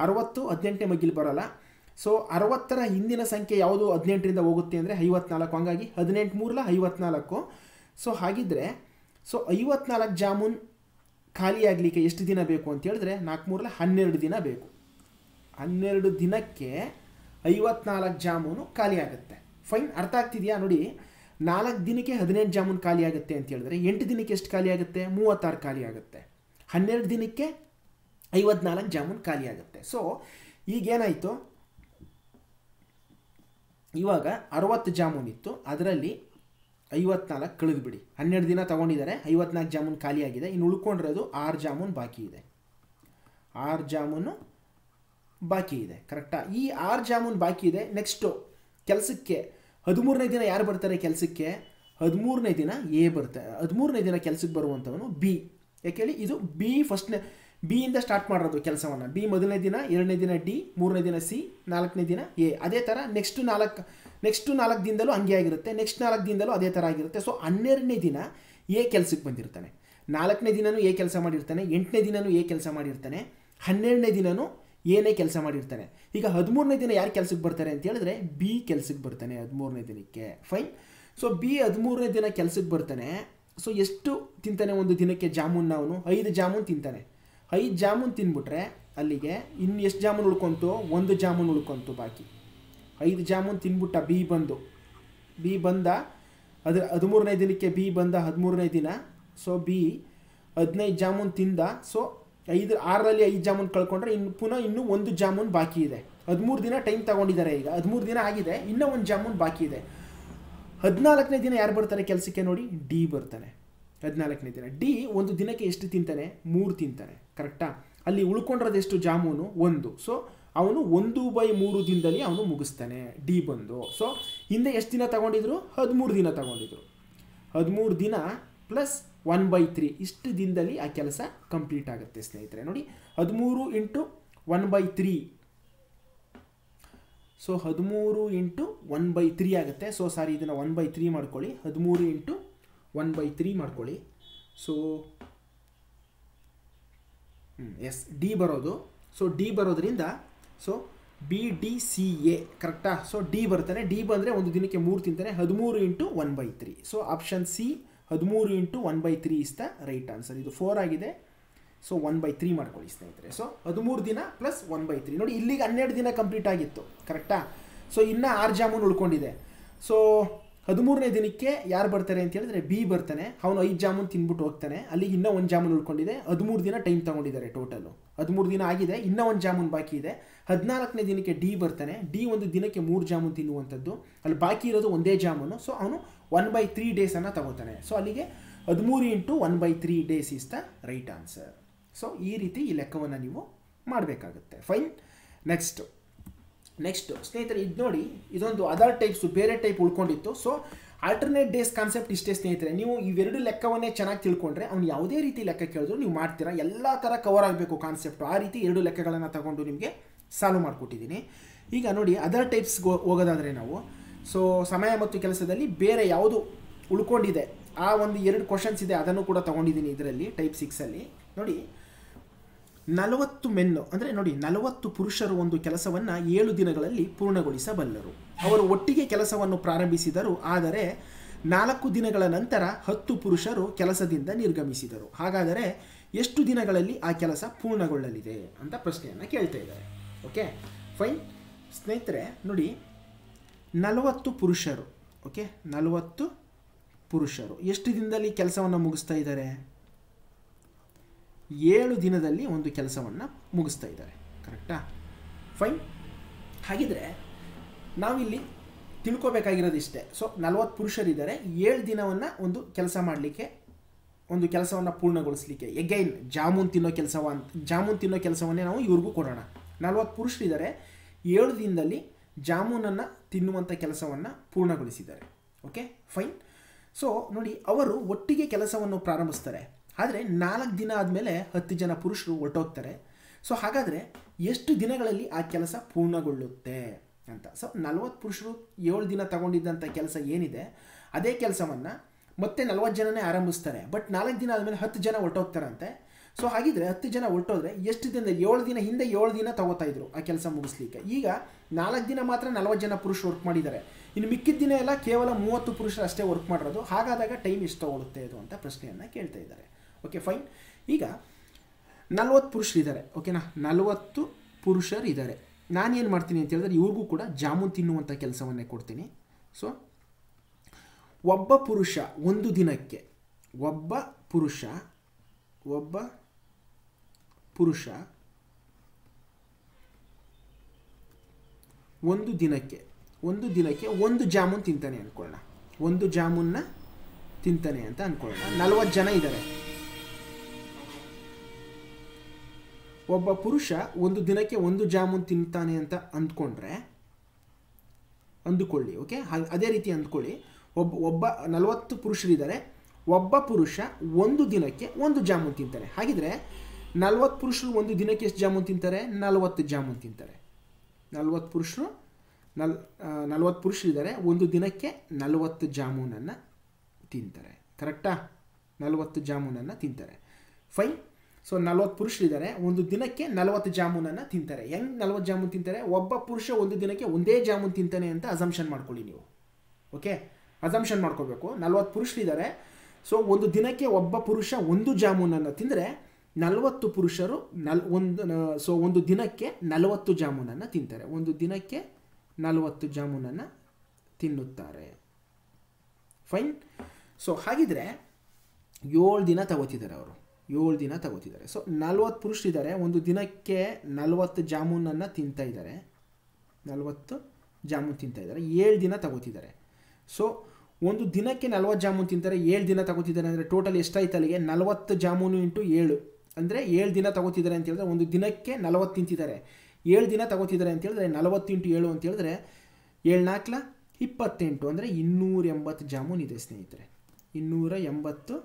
60 18 ಮಗ್ಗಿಲಿ ಬರೋಲ್ಲ. ಸೊ 60ರ ಹಿಂದಿನ ಸಂಖ್ಯೆ ಯಾವುದು 18ರಿಂದ ಹೋಗುತ್ತೆ ಅಂದರೆ 54. ಹಂಗಾಗಿ 18 3 54. ಸೊ ಹಾಗಿದ್ರೆ ಸೊ 54 ಜಾಮೂನ್ ಖಾಲಿ ಆಗಲಿಕ್ಕೆ ಎಷ್ಟು ದಿನ ಬೇಕು ಅಂತ ಹೇಳಿದ್ರೆ 4 12 ದಿನ ಬೇಕು. 12 ದಿನಕ್ಕೆ 54 ಜಾಮೂನು ಖಾಲಿ ಆಗುತ್ತೆ. ಫೈನ್, ಅರ್ಥ ಆಗ್ತಿದೆಯಾ? ನೋಡಿ, 4 ದಿನಕ್ಕೆ 18 ಜಾಮೂನು ಖಾಲಿ ಆಗುತ್ತೆ ಅಂತ ಹೇಳಿದ್ರೆ 8 ದಿನಕ್ಕೆ ಎಷ್ಟು ಖಾಲಿ ಆಗುತ್ತೆ? 36 ಖಾಲಿ ಆಗುತ್ತೆ. 12 ದಿನಕ್ಕೆ 54 ಜಾಮೂನು ಖಾಲಿ ಆಗುತ್ತೆ. ಸೊ ಈಗೇನಾಯಿತು, ಇವಾಗ 60 ಜಾಮೂನ್ ಇತ್ತು, ಅದರಲ್ಲಿ 54 ಕಳೆದುಬಿಡಿ. 12 ದಿನ ತೊಗೊಂಡಿದ್ದಾರೆ, 54 ಜಾಮೂನು ಖಾಲಿ ಆಗಿದೆ. ಇನ್ನು ಉಳ್ಕೊಂಡಿರೋದು 6 ಜಾಮೂನು ಬಾಕಿ ಇದೆ. 6 ಜಾಮೂನು ಬಾಕಿ ಇದೆ, ಕರೆಕ್ಟಾ? ಈ 6 ಜಾಮೂನು ಬಾಕಿ ಇದೆ. ನೆಕ್ಸ್ಟು ಕೆಲಸಕ್ಕೆ 13ನೇ ದಿನ ಯಾರು ಬರ್ತಾರೆ ಕೆಲಸಕ್ಕೆ? 13ನೇ ದಿನ ಎ ಬರ್ತಾರೆ. 13ನೇ ದಿನ ಕೆಲಸಕ್ಕೆ ಬರುವಂಥವನು ಬಿ. ಯಾಕೆ ಹೇಳಿ? ಇದು ಬಿ ಫಸ್ಟ್ನೇ ಬಿಯಿಂದ ಸ್ಟಾರ್ಟ್ ಮಾಡಿರೋದು ಕೆಲಸವನ್ನು. ಬಿ ಮೊದಲನೇ ದಿನ, 2ನೇ ದಿನ ಡಿ, 3ನೇ ದಿನ ಸಿ, 4ನೇ ದಿನ ಎ. ಅದೇ ಥರ ನೆಕ್ಸ್ಟ್ 4 ದಿನದಲ್ಲೂ ಹಂಗೆ ಆಗಿರುತ್ತೆ. ನೆಕ್ಸ್ಟ್ 4 ದಿನದಲ್ಲೂ ಅದೇ ಥರ ಆಗಿರುತ್ತೆ. ಸೊ 12ನೇ ದಿನ ಎ ಕೆಲಸಕ್ಕೆ ಬಂದಿರ್ತಾನೆ, 4ನೇ ದಿನವೂ ಎ ಕೆಲಸ ಮಾಡಿರ್ತಾನೆ, 8ನೇ ದಿನವೂ ಎ ಕೆಲಸ ಮಾಡಿರ್ತಾನೆ, 12ನೇ ದಿನವೂ ಏನೇ ಕೆಲಸ ಮಾಡಿರ್ತಾನೆ. ಈಗ 13ನೇ ದಿನ ಯಾರು ಕೆಲಸಕ್ಕೆ ಬರ್ತಾರೆ ಅಂತ ಹೇಳಿದ್ರೆ ಬಿ ಕೆಲಸಕ್ಕೆ ಬರ್ತಾನೆ 13ನೇ ದಿನಕ್ಕೆ. ಫೈನ್. ಸೊ ಬಿ 13ನೇ ದಿನ ಕೆಲಸಕ್ಕೆ ಬರ್ತಾನೆ. ಸೊ ಎಷ್ಟು ತಿಂತಾನೆ ಒಂದು ದಿನಕ್ಕೆ ಜಾಮೂನ್? ಅವನು 5 ಜಾಮೂನ್ ತಿಂತಾನೆ. 5 ಜಾಮೂನ್ ತಿಂದ್ಬಿಟ್ರೆ ಅಲ್ಲಿಗೆ ಇನ್ನು ಎಷ್ಟು ಜಾಮೂನ್ ಉಳ್ಕೊಂತು? 1 ಜಾಮೂನ್ ಉಳ್ಕೊಂತು ಬಾಕಿ. 5 ಜಾಮೂನ್ ತಿಂದ್ಬಿಟ್ಟ ಬಿ ಬಂದ ಅದು 13ನೇ ದಿನಕ್ಕೆ ಬಿ ಬಂದ 13ನೇ ದಿನ. ಸೊ ಬಿ 15 ಜಾಮೂನ್ ತಿಂದ. ಸೊ 6ರಲ್ಲಿ 5 ಜಾಮೂನ್ ಕಳ್ಕೊಂಡ್ರೆ ಇನ್ನೂ 1 ಜಾಮೂನ್ ಬಾಕಿ ಇದೆ. 13 ದಿನ ಟೈಮ್ ತಗೊಂಡಿದ್ದಾರೆ. ಈಗ 13 ದಿನ ಆಗಿದೆ, ಇನ್ನೂ 1 ಜಾಮೂನ್ ಬಾಕಿ ಇದೆ. 14ನೇ ದಿನ ಯಾರು ಬರ್ತಾರೆ ಕೆಲಸಕ್ಕೆ? ನೋಡಿ, ಡಿ ಬರ್ತಾನೆ. 14ನೇ ದಿನ ಡಿ ಒಂದು ದಿನಕ್ಕೆ ಎಷ್ಟು ತಿಂತಾನೆ? 3 ತಿಂತಾನೆ, ಕರೆಕ್ಟಾ? ಅಲ್ಲಿ ಉಳ್ಕೊಂಡಿರೋದು ಎಷ್ಟು ಜಾಮೂನು? 1. ಸೊ ಅವನು 1/3 ದಿನದಲ್ಲಿ ಅವನು ಮುಗಿಸ್ತಾನೆ ಡಿ ಬಂದು. ಸೊ ಹಿಂದೆ ಎಷ್ಟು ದಿನ ತಗೊಂಡಿದ್ರು? 13 ದಿನ ತಗೊಂಡಿದ್ರು. 13 ದಿನ ಪ್ಲಸ್ 1/3 ಇಷ್ಟು ದಿನದಲ್ಲಿ ಆ ಕೆಲಸ ಕಂಪ್ಲೀಟ್ ಆಗುತ್ತೆ ಸ್ನೇಹಿತರೆ. ನೋಡಿ, 13 × 1/3. ಸೊ 13 × 1/3 ಆಗುತ್ತೆ. ಸೊ ಸಾರಿ, ಇದನ್ನು 1/3 ಮಾಡ್ಕೊಳ್ಳಿ. 13 × 1/3 ಮಾಡ್ಕೊಳ್ಳಿ. ಸೊ ಎಸ್, ಡಿ ಬರೋದು. ಸೊ ಡಿ ಬರೋದ್ರಿಂದ so B D C A, ಕರೆಕ್ಟಾ? ಸೊ ಡಿ ಬರ್ತಾನೆ. ಡಿ ಬಂದರೆ ಒಂದು ದಿನಕ್ಕೆ 3 ತಿಂತಾನೆ. 13 × 1/3. So option C 13 × 1/3 is the right answer. ಇದು 4 ಆಗಿದೆ. ಸೊ 1/3 ಮಾಡ್ಕೊಳ್ಳಿ ಸ್ನೇಹಿತರೆ. ಸೊ 13 ದಿನ ಪ್ಲಸ್ 1/3. ನೋಡಿ, ಇಲ್ಲಿಗೆ 12 ದಿನ ಕಂಪ್ಲೀಟ್ ಆಗಿತ್ತು, ಕರೆಕ್ಟಾ? ಸೊ ಇನ್ನೂ 6 ಜಾಮೂನ್ ಉಳ್ಕೊಂಡಿದೆ. ಸೊ 13ನೇ ದಿನಕ್ಕೆ ಯಾರು ಬರ್ತಾರೆ ಅಂತ ಹೇಳಿದ್ರೆ ಬಿ ಬರ್ತಾನೆ. ಅವನು 5 ಜಾಮೂನ್ ತಿಂದ್ಬಿಟ್ಟು ಹೋಗ್ತಾನೆ. ಅಲ್ಲಿಗೆ ಇನ್ನೂ 1 ಜಾಮೂನ್ ಉಳ್ಕೊಂಡಿದೆ. 13 ದಿನ ಟೈಮ್ ತೊಗೊಂಡಿದ್ದಾರೆ ಟೋಟಲು. 13 ದಿನ ಆಗಿದೆ, ಇನ್ನೂ 1 ಜಾಮೂನ್ ಬಾಕಿ ಇದೆ. 14ನೇ ದಿನಕ್ಕೆ ಡಿ ಬರ್ತಾನೆ. ಡಿ ಒಂದು ದಿನಕ್ಕೆ 3 ಜಾಮೂನ್ ತಿನ್ನುವಂಥದ್ದು. ಅಲ್ಲಿ ಬಾಕಿ ಇರೋದು ಒಂದೇ ಜಾಮೂನು. ಸೊ ಅವನು 1/3 ಡೇಸನ್ನು ತಗೋತಾನೆ. ಸೊ ಅಲ್ಲಿಗೆ 13 × 1/3 days is the right answer. So ಈ ರೀತಿ ಈ ಲೆಕ್ಕವನ್ನು ನೀವು ಮಾಡಬೇಕಾಗುತ್ತೆ. ಫೈನ್. ನೆಕ್ಸ್ಟ್ ಸ್ನೇಹಿತರೆ, ಇದು ನೋಡಿ, ಇದೊಂದು ಅದರ್ ಟೈಪ್ಸು, ಬೇರೆ ಟೈಪ್ ಉಳ್ಕೊಂಡಿತ್ತು. ಸೊ ಆಲ್ಟರ್ನೇಟ್ ಡೇಸ್ ಕಾನ್ಸೆಪ್ಟ್ ಇಷ್ಟೇ ಸ್ನೇಹಿತರೆ. ನೀವು ಇವೆರಡು ಲೆಕ್ಕವನ್ನೇ ಚೆನ್ನಾಗಿ ತಿಳ್ಕೊಂಡ್ರೆ ಅವ್ನು ಯಾವುದೇ ರೀತಿ ಲೆಕ್ಕ ಕೇಳಿದ್ರು ನೀವು ಮಾಡ್ತೀರಾ. ಎಲ್ಲ ಥರ ಕವರ್ ಆಗಬೇಕು ಕಾನ್ಸೆಪ್ಟು. ಆ ರೀತಿ 2 ಲೆಕ್ಕಗಳನ್ನು ತಗೊಂಡು ನಿಮಗೆ ಸಾಲ್ವ್ ಮಾಡಿಕೊಟ್ಟಿದ್ದೀನಿ. ಈಗ ನೋಡಿ, ಅದರ್ ಟೈಪ್ಸ್ಗೆ ಹೋಗೋದಾದರೆ ನಾವು ಸೊ ಸಮಯ ಮತ್ತು ಕೆಲಸದಲ್ಲಿ ಬೇರೆ ಯಾವುದು ಉಳ್ಕೊಂಡಿದೆ ಆ ಒಂದು 2 ಕ್ವಶನ್ಸ್ ಇದೆ, ಅದನ್ನು ಕೂಡ ತೊಗೊಂಡಿದ್ದೀನಿ ಇದರಲ್ಲಿ ಟೈಪ್ 6ಅಲ್ಲಿ. ನೋಡಿ, 40 ಮೆನ್ನು ಅಂದರೆ ನೋಡಿ 40 ಪುರುಷರು ಒಂದು ಕೆಲಸವನ್ನು 7 ದಿನಗಳಲ್ಲಿ ಪೂರ್ಣಗೊಳಿಸಬಲ್ಲರು. ಅವರು ಒಟ್ಟಿಗೆ ಕೆಲಸವನ್ನು ಪ್ರಾರಂಭಿಸಿದರು. ಆದರೆ 4 ದಿನಗಳ ನಂತರ 10 ಪುರುಷರು ಕೆಲಸದಿಂದ ನಿರ್ಗಮಿಸಿದರು. ಹಾಗಾದರೆ ಎಷ್ಟು ದಿನಗಳಲ್ಲಿ ಆ ಕೆಲಸ ಪೂರ್ಣಗೊಳ್ಳಲಿದೆ ಅಂತ ಪ್ರಶ್ನೆಯನ್ನು ಕೇಳ್ತಾ ಇದ್ದಾರೆ. Okay, fine. ಸ್ನೇಹಿತರೆ ನೋಡಿ, 40 ಪುರುಷರು, ಓಕೆ, 40 ಪುರುಷರು ಎಷ್ಟು ದಿನದಲ್ಲಿ ಕೆಲಸವನ್ನು ಮುಗಿಸ್ತಾ ಇದ್ದಾರೆ? 7 ದಿನದಲ್ಲಿ ಒಂದು ಕೆಲಸವನ್ನು ಮುಗಿಸ್ತಾ ಇದ್ದಾರೆ, ಕರೆಕ್ಟಾ? ಫೈನ್. ಹಾಗಿದ್ರೆ ನಾವಿಲ್ಲಿ ತಿಳ್ಕೊಬೇಕಾಗಿರೋದು ಇಷ್ಟೇ. ಸೊ 40 ಪುರುಷರಿದ್ದಾರೆ, 7 ದಿನವನ್ನು ಒಂದು ಕೆಲಸ ಮಾಡಲಿಕ್ಕೆ, ಒಂದು ಕೆಲಸವನ್ನು ಪೂರ್ಣಗೊಳಿಸಲಿಕ್ಕೆ. ಎಗೈನ್ ಜಾಮೂನ್ ತಿನ್ನೋ ಕೆಲಸವನ್ನೇ ನಾವು ಇವ್ರಿಗೂ ಕೊಡೋಣ. 40 ಪುರುಷರಿದ್ದಾರೆ, 7 ದಿನದಲ್ಲಿ ಜಾಮೂನನ್ನು ತಿನ್ನುವಂಥ ಕೆಲಸವನ್ನು ಪೂರ್ಣಗೊಳಿಸಿದ್ದಾರೆ. Okay, fine. ಸೊ ನೋಡಿ, ಅವರು ಒಟ್ಟಿಗೆ ಕೆಲಸವನ್ನು ಪ್ರಾರಂಭಿಸ್ತಾರೆ. ಆದರೆ 4 ದಿನ ಆದಮೇಲೆ 10 ಜನ ಪುರುಷರು ಹೊರಟೋಗ್ತಾರೆ. ಸೊ ಹಾಗಾದರೆ ಎಷ್ಟು ದಿನಗಳಲ್ಲಿ ಆ ಕೆಲಸ ಪೂರ್ಣಗೊಳ್ಳುತ್ತೆ ಅಂತ. ಸೊ 40 ಪುರುಷರು 7 ದಿನ ತಗೊಂಡಿದ್ದಂಥ ಕೆಲಸ ಏನಿದೆ ಅದೇ ಕೆಲಸವನ್ನು ಮತ್ತೆ 40 ಜನನೇ ಆರಂಭಿಸ್ತಾರೆ. ಬಟ್ 4 ದಿನ ಆದಮೇಲೆ 10 ಜನ ಹೊರಟೋಗ್ತಾರಂತೆ. ಸೊ ಹಾಗಿದ್ರೆ 10 ಜನ ಹೊರಟೋದ್ರೆ ಎಷ್ಟು ದಿನ? 7 ದಿನ ಹಿಂದೆ 7 ದಿನ ತಗೋತಾ ಇದ್ರು ಆ ಕೆಲಸ ಮುಗಿಸ್ಲಿಕ್ಕೆ. ಈಗ 4 ದಿನ ಮಾತ್ರ 40 ಜನ ಪುರುಷರು ವರ್ಕ್ ಮಾಡಿದ್ದಾರೆ. ಇನ್ನು ಮಿಕ್ಕಿದ ದಿನ ಎಲ್ಲ ಕೇವಲ 30 ಪುರುಷರು ಅಷ್ಟೇ ವರ್ಕ್ ಮಾಡಿರೋದು. ಹಾಗಾದಾಗ ಟೈಮ್ ಎಷ್ಟು ತಗೊಳುತ್ತೆ ಇದು ಅಂತ ಪ್ರಶ್ನೆಯನ್ನು ಕೇಳ್ತಾ ಇದ್ದಾರೆ. Okay fine. ಈಗ 40 ಪುರುಷರಿದ್ದಾರೆ. ಓಕೆನಾ, 40 ಪುರುಷರು ಇದ್ದಾರೆ. ನಾನೇನು ಮಾಡ್ತೀನಿ ಅಂತ ಹೇಳಿದ್ರೆ ಇವ್ರಿಗೂ ಕೂಡ ಜಾಮೂನ್ ತಿನ್ನುವಂಥ ಕೆಲಸವನ್ನೇ ಕೊಡ್ತೀನಿ. ಸೊ ಒಬ್ಬ ಪುರುಷ ಒಂದು ದಿನಕ್ಕೆ ಒಬ್ಬ ಪುರುಷ ಒಂದು ದಿನಕ್ಕೆ ಒಂದು ಜಾಮೂನ್ ತಿಂತಾನೆ ಅಂದ್ಕೊಳ್ಳೋಣ. ಒಂದು ಜಾಮೂನ್ನ ತಿಂತಾನೆ ಅಂತ ಅಂದ್ಕೊಳ್ಳೋಣ. 40 ಜನ ಇದ್ದಾರೆ. ಒಬ್ಬ ಪುರುಷ ಒಂದು ದಿನಕ್ಕೆ ಒಂದು ಜಾಮೂನ್ ತಿಂತಾನೆ ಅಂತ ಅಂದುಕೊಳ್ಳಿ. ಓಕೆ, ಅದೇ ರೀತಿ ಅಂದ್ಕೊಳ್ಳಿ. ಒಬ್ಬ 40 ಪುರುಷರಿದ್ದಾರೆ. ಒಬ್ಬ ಪುರುಷ ಒಂದು ದಿನಕ್ಕೆ ಒಂದು ಜಾಮೂನ್ ತಿಂತಾರೆ. ಹಾಗಿದ್ರೆ 40 ಪುರುಷರು ಒಂದು ದಿನಕ್ಕೆ ಎಷ್ಟು ಜಾಮೂನ್ ತಿಂತಾರೆ? 40 ಜಾಮೂನ್ ತಿಂತಾರೆ. 40 ಪುರುಷರಿದ್ದಾರೆ. ಒಂದು ದಿನಕ್ಕೆ 40 ಜಾಮೂನನ್ನು ತಿಂತಾರೆ. ಕರೆಕ್ಟಾ? 40 ಜಾಮೂನನ್ನು ತಿಂತಾರೆ. ಫೈನ್. ಸೊ 40 ಪುರುಷರಿದ್ದಾರೆ. ಒಂದು ದಿನಕ್ಕೆ 40 ಜಾಮೂನನ್ನು ತಿಂತಾರೆ. ಹೆಂಗೆ 40 ಜಾಮೂನ್ ತಿಂತಾರೆ? ಒಬ್ಬ ಪುರುಷ ಒಂದು ದಿನಕ್ಕೆ ಒಂದೇ ಜಾಮೂನ್ ತಿಂತಾನೆ ಅಂತ ಅಸಂಪ್ಷನ್ ಮಾಡ್ಕೊಳ್ಳಿ ನೀವು. ಓಕೆ, ಅಸಂಪ್ಷನ್ ಮಾಡ್ಕೋಬೇಕು. 40 ಪುರುಷರಿದ್ದಾರೆ. ಸೊ ಒಂದು ದಿನಕ್ಕೆ ಒಬ್ಬ ಪುರುಷ ಒಂದು ಜಾಮೂನನ್ನು ತಿಂದರೆ 40 ಪುರುಷರು ಒಂದು ದಿನಕ್ಕೆ 40 ಜಾಮೂನನ್ನು ತಿಂತಾರೆ. ಒಂದು ದಿನಕ್ಕೆ 40 ಜಾಮೂನನ್ನು ತಿನ್ನುತ್ತಾರೆ. ಫೈನ್. ಸೊ ಹಾಗಿದ್ರೆ 7 ದಿನ ತಗೋತಿದ್ದಾರೆ ಅವರು. 7 ದಿನ ತಗೋತಿದ್ದಾರೆ. ಸೊ 40 ಪುರುಷರಿದ್ದಾರೆ. ಒಂದು ದಿನಕ್ಕೆ 40 ಜಾಮೂನನ್ನು ತಿಂತಾ ಇದ್ದಾರೆ. 40 ಜಾಮೂನ್ ತಿಂತಾ ಇದ್ದಾರೆ. 7 ದಿನ ತಗೋತಿದ್ದಾರೆ. ಸೊ ಒಂದು ದಿನಕ್ಕೆ 40 ಜಾಮೂನ್ ತಿಂತಾರೆ. 7 ದಿನ ತಗೋತಿದ್ದಾರೆ ಅಂದರೆ ಟೋಟಲ್ ಎಷ್ಟಾಯ್ತು ಅಲ್ಲಿಗೆ? 40 ಜಾಮೂನು ಇಂಟು 7 ಅಂದರೆ 7 ದಿನ ತಗೋತಿದ್ದಾರೆ ಅಂತ ಹೇಳಿದ್ರೆ ಒಂದು ದಿನಕ್ಕೆ 40 ತಿಂತಿದ್ದಾರೆ. 7 ದಿನ ತಗೋತಿದ್ದಾರೆ ಅಂತ ಹೇಳಿದ್ರೆ 40 ಇಂಟು 7 ಅಂತ ಹೇಳಿದ್ರೆ 7 4 28 ಅಂದರೆ 280 ಜಾಮೂನ್ ಇದೆ ಸ್ನೇಹಿತರೆ. 280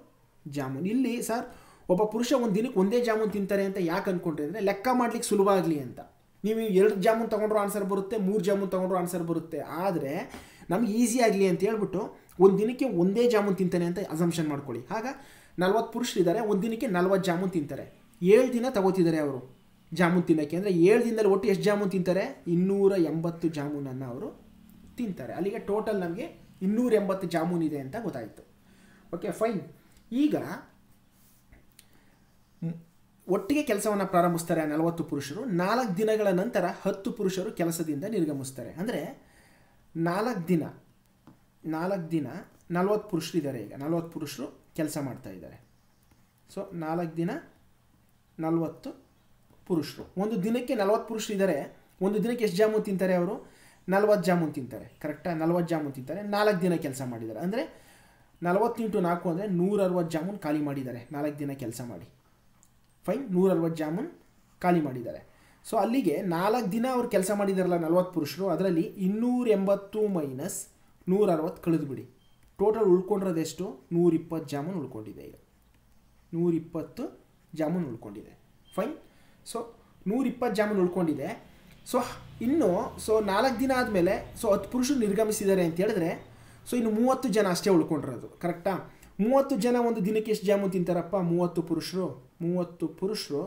ಜಾಮೂನ್. ಇಲ್ಲಿ ಸರ್ ಒಬ್ಬ ಪುರುಷ ಒಂದು ದಿನಕ್ಕೆ ಒಂದೇ ಜಾಮೂನ್ ತಿಂತಾರೆ ಅಂತ ಯಾಕೆ ಅಂದ್ಕೊಂಡ್ರೆ ಅಂದರೆ ಲೆಕ್ಕ ಮಾಡ್ಲಿಕ್ಕೆ ಸುಲಭ ಆಗಲಿ ಅಂತ. ನೀವು 2 ಜಾಮೂನ್ ತೊಗೊಂಡ್ರು ಆನ್ಸರ್ ಬರುತ್ತೆ, 3 ಜಾಮೂನ್ ತೊಗೊಂಡ್ರು ಆನ್ಸರ್ ಬರುತ್ತೆ. ಆದರೆ ನಮ್ಗೆ ಈಸಿ ಆಗಲಿ ಅಂತ ಹೇಳ್ಬಿಟ್ಟು ಒಂದು ದಿನಕ್ಕೆ ಒಂದೇ ಜಾಮೂನ್ ತಿಂತಾನೆ ಅಂತ ಅಸಂಪ್ಷನ್ ಮಾಡ್ಕೊಳ್ಳಿ. ಆಗ 40 ಪುರುಷರಿದ್ದಾರೆ. ಒಂದು ದಿನಕ್ಕೆ 40 ಜಾಮೂನ್ ತಿಂತಾರೆ. 7 ದಿನ ತಗೋತಿದ್ದಾರೆ ಅವರು ಜಾಮೂನ್ ತಿನ್ನೋಕ್ಕೆ. ಅಂದರೆ 7 ದಿನದಲ್ಲಿ ಒಟ್ಟು ಎಷ್ಟು ಜಾಮೂನ್ ತಿಂತಾರೆ? 280 ಜಾಮೂನನ್ನು ಅವರು ತಿಂತಾರೆ. ಅಲ್ಲಿಗೆ ಟೋಟಲ್ ನಮಗೆ 280 ಜಾಮೂನ್ ಇದೆ ಅಂತ ಗೊತ್ತಾಯಿತು. Okay fine. ಈಗ ಒಟ್ಟಿಗೆ ಕೆಲಸವನ್ನು ಪ್ರಾರಂಭಿಸ್ತಾರೆ 40 ಪುರುಷರು. 4 ದಿನಗಳ ನಂತರ 10 ಪುರುಷರು ಕೆಲಸದಿಂದ ನಿರ್ಗಮಿಸ್ತಾರೆ. ಅಂದರೆ 4 ದಿನ 40 ಪುರುಷರಿದ್ದಾರೆ. ಈಗ 40 ಪುರುಷರು ಕೆಲಸ ಮಾಡ್ತಾ ಇದ್ದಾರೆ. ಸೊ 4 ದಿನ 40 ಪುರುಷರು. ಒಂದು ದಿನಕ್ಕೆ 40 ಪುರುಷರಿದ್ದಾರೆ. ಒಂದು ದಿನಕ್ಕೆ ಎಷ್ಟು ಜಾಮೂನ್ ತಿಂತಾರೆ ಅವರು? 40 ಜಾಮೂನ್ ತಿಂತಾರೆ. ಕರೆಕ್ಟಾ? 40 ಜಾಮೂನ್ ತಿಂತಾರೆ. 4 ದಿನ ಕೆಲಸ ಮಾಡಿದ್ದಾರೆ. ಅಂದರೆ 40 ಇಂಟು 4 ಅಂದರೆ 160 ಜಾಮೂನ್ ಖಾಲಿ ಮಾಡಿದ್ದಾರೆ 4 ದಿನ ಕೆಲಸ ಮಾಡಿ. ಫೈನ್. 160 ಜಾಮೂನ್ ಖಾಲಿ ಮಾಡಿದ್ದಾರೆ. ಸೊ ಅಲ್ಲಿಗೆ 4 ದಿನ ಅವ್ರು ಕೆಲಸ ಮಾಡಿದಾರಲ್ಲ 40 ಪುರುಷರು, ಅದರಲ್ಲಿ 280 ಮೈನಸ್ 160 ಕಳೆದುಬಿಡಿ. ಟೋಟಲ್ ಉಳ್ಕೊಂಡಿರೋದೆಷ್ಟು? 120 ಜಾಮೂನ್ ಉಳ್ಕೊಂಡಿದೆ. ಈಗ 120 ಜಾಮೂನ್ ಉಳ್ಕೊಂಡಿದೆ. ಫೈನ್. ಸೊ 120 ಜಾಮೂನ್ ಉಳ್ಕೊಂಡಿದೆ. ಸೊ 4 ದಿನ ಆದಮೇಲೆ 10 ಪುರುಷರು ನಿರ್ಗಮಿಸಿದ್ದಾರೆ ಅಂತ ಹೇಳಿದ್ರೆ ಇನ್ನು 30 ಜನ ಅಷ್ಟೇ ಉಳ್ಕೊಂಡಿರೋದು. ಕರೆಕ್ಟಾ? 30 ಜನ ಒಂದು ದಿನಕ್ಕೆ ಎಷ್ಟು ಜಾಮೂನ್ ತಿಂತಾರಪ್ಪ? 30 ಪುರುಷರು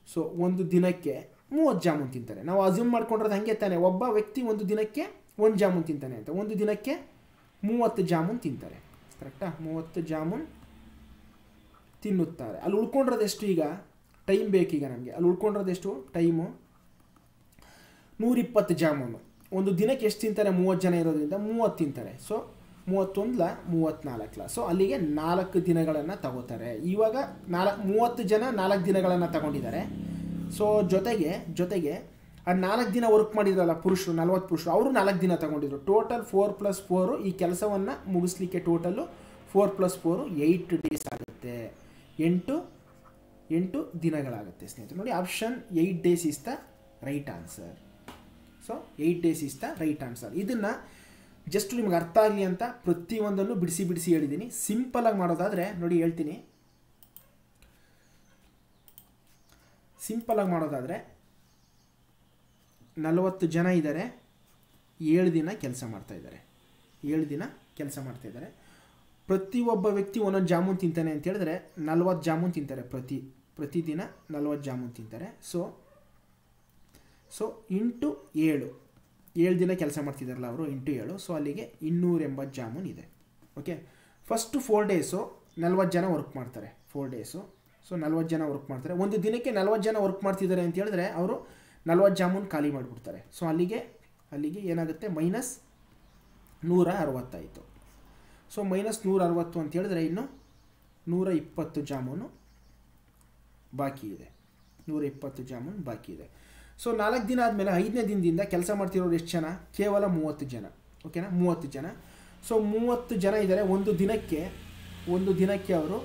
ಸೊ ಒಂದು ದಿನಕ್ಕೆ 30 ಜಾಮೂನ್ ತಿಂತಾರೆ. ನಾವು ಅಸ್ಯೂಮ್ ಮಾಡ್ಕೊಂಡಿರೋದು ಹಾಗೆ ತಾನೆ. ಒಬ್ಬ ವ್ಯಕ್ತಿ ಒಂದು ದಿನಕ್ಕೆ 1 ಜಾಮೂನ್ ತಿಂತಾನೆ ಅಂತ. ಒಂದು ದಿನಕ್ಕೆ 30 ಜಾಮೂನ್ ತಿಂತಾರೆ. ಕರೆಕ್ಟಾ? 30 ಜಾಮೂನ್ ತಿನ್ನುತ್ತಾರೆ. ಅಲ್ಲಿ ಉಳ್ಕೊಂಡಿರೋದೆಷ್ಟು? ಈಗ ಟೈಮ್ ಬೇಕೀಗ ನಮಗೆ. ಅಲ್ಲಿ ಉಳ್ಕೊಂಡಿರೋದೆಷ್ಟು ಟೈಮು? 120 ಜಾಮೂನು. ಒಂದು ದಿನಕ್ಕೆ ಎಷ್ಟು ತಿಂತಾರೆ? 30 ಜನ ಇರೋದ್ರಿಂದ 30 ತಿಂತಾರೆ. ಸೊ 31 34. ಸೊ ಅಲ್ಲಿಗೆ 4 ದಿನಗಳನ್ನು ತಗೋತಾರೆ. ಇವಾಗ 30 ಜನ 4 ದಿನಗಳನ್ನು ತಗೊಂಡಿದ್ದಾರೆ. ಸೊ ಜೊತೆಗೆ ಆ 4 ದಿನ ವರ್ಕ್ ಮಾಡಿದ್ರಲ್ಲ ಪುರುಷರು, 40 ಪುರುಷರು, ಅವರು 4 ದಿನ ತಗೊಂಡಿದ್ರು. ಟೋಟಲ್ 4 + 4 ಈ ಕೆಲಸವನ್ನು ಮುಗಿಸ್ಲಿಕ್ಕೆ ಟೋಟಲ್ಲು 4 + 4 8 ಡೇಸ್ ಆಗುತ್ತೆ. 8 ದಿನಗಳಾಗುತ್ತೆ ಸ್ನೇಹಿತರೆ. ನೋಡಿ, option 8 days is the right answer. So 8 days is the right answer. ಇದನ್ನು ಜಸ್ಟ್ ನಿಮ್ಗೆ ಅರ್ಥ ಆಗಲಿ ಅಂತ ಪ್ರತಿಯೊಂದನ್ನು ಬಿಡಿಸಿ ಹೇಳಿದ್ದೀನಿ. ಸಿಂಪಲಾಗಿ ಮಾಡೋದಾದರೆ ನೋಡಿ ಹೇಳ್ತೀನಿ. ಸಿಂಪಲಾಗಿ ಮಾಡೋದಾದರೆ 40 ಜನ ಇದ್ದಾರೆ. 7 ದಿನ ಕೆಲಸ ಮಾಡ್ತಾಯಿದ್ದಾರೆ. 7 ದಿನ ಕೆಲಸ ಮಾಡ್ತಾಯಿದ್ದಾರೆ. ಪ್ರತಿಯೊಬ್ಬ ವ್ಯಕ್ತಿ ಒಂದೊಂದು ಜಾಮೂನ್ ತಿಂತಾನೆ ಅಂತ ಹೇಳಿದ್ರೆ 40 ಜಾಮೂನ್ ತಿಂತಾರೆ. ಪ್ರತಿದಿನ 40 ಜಾಮೂನ್ ತಿಂತಾರೆ. ಸೊ ಇಂಟು 7 7 ದಿನ ಕೆಲಸ ಮಾಡ್ತಿದ್ದಾರಲ್ಲ ಅವರು ಇಂಟು 7, ಸೊ ಅಲ್ಲಿಗೆ 280 ಜಾಮೂನ್ ಇದೆ. ಓಕೆ, ಫಸ್ಟು 4 ಡೇಸು 40 ಜನ ವರ್ಕ್ ಮಾಡ್ತಾರೆ. 4 ಡೇಸು ಸೊ 40 ಜನ ವರ್ಕ್ ಮಾಡ್ತಾರೆ. ಒಂದು ದಿನಕ್ಕೆ 40 ಜನ ವರ್ಕ್ ಮಾಡ್ತಿದ್ದಾರೆ ಅಂತ ಹೇಳಿದ್ರೆ ಅವರು 40 ಜಾಮೂನ್ ಖಾಲಿ ಮಾಡಿಬಿಡ್ತಾರೆ. ಸೊ ಅಲ್ಲಿಗೆ ಏನಾಗುತ್ತೆ ಮೈನಸ್ 160 ಆಯಿತು. ಸೊ ಮೈನಸ್ 160 ಅಂತ ಹೇಳಿದ್ರೆ ಇನ್ನು 120 ಜಾಮೂನು ಬಾಕಿ ಇದೆ. 120 ಜಾಮೂನ್ ಬಾಕಿ ಇದೆ. ಸೊ 4 ದಿನ ಆದಮೇಲೆ 5ನೇ ದಿನದಿಂದ ಕೆಲಸ ಮಾಡ್ತಿರೋರು ಎಷ್ಟು ಜನ? ಕೇವಲ 30 ಜನ. ಓಕೆನಾ, 30 ಜನ. ಸೊ 30 ಜನ ಇದ್ದಾರೆ. ಒಂದು ದಿನಕ್ಕೆ ಅವರು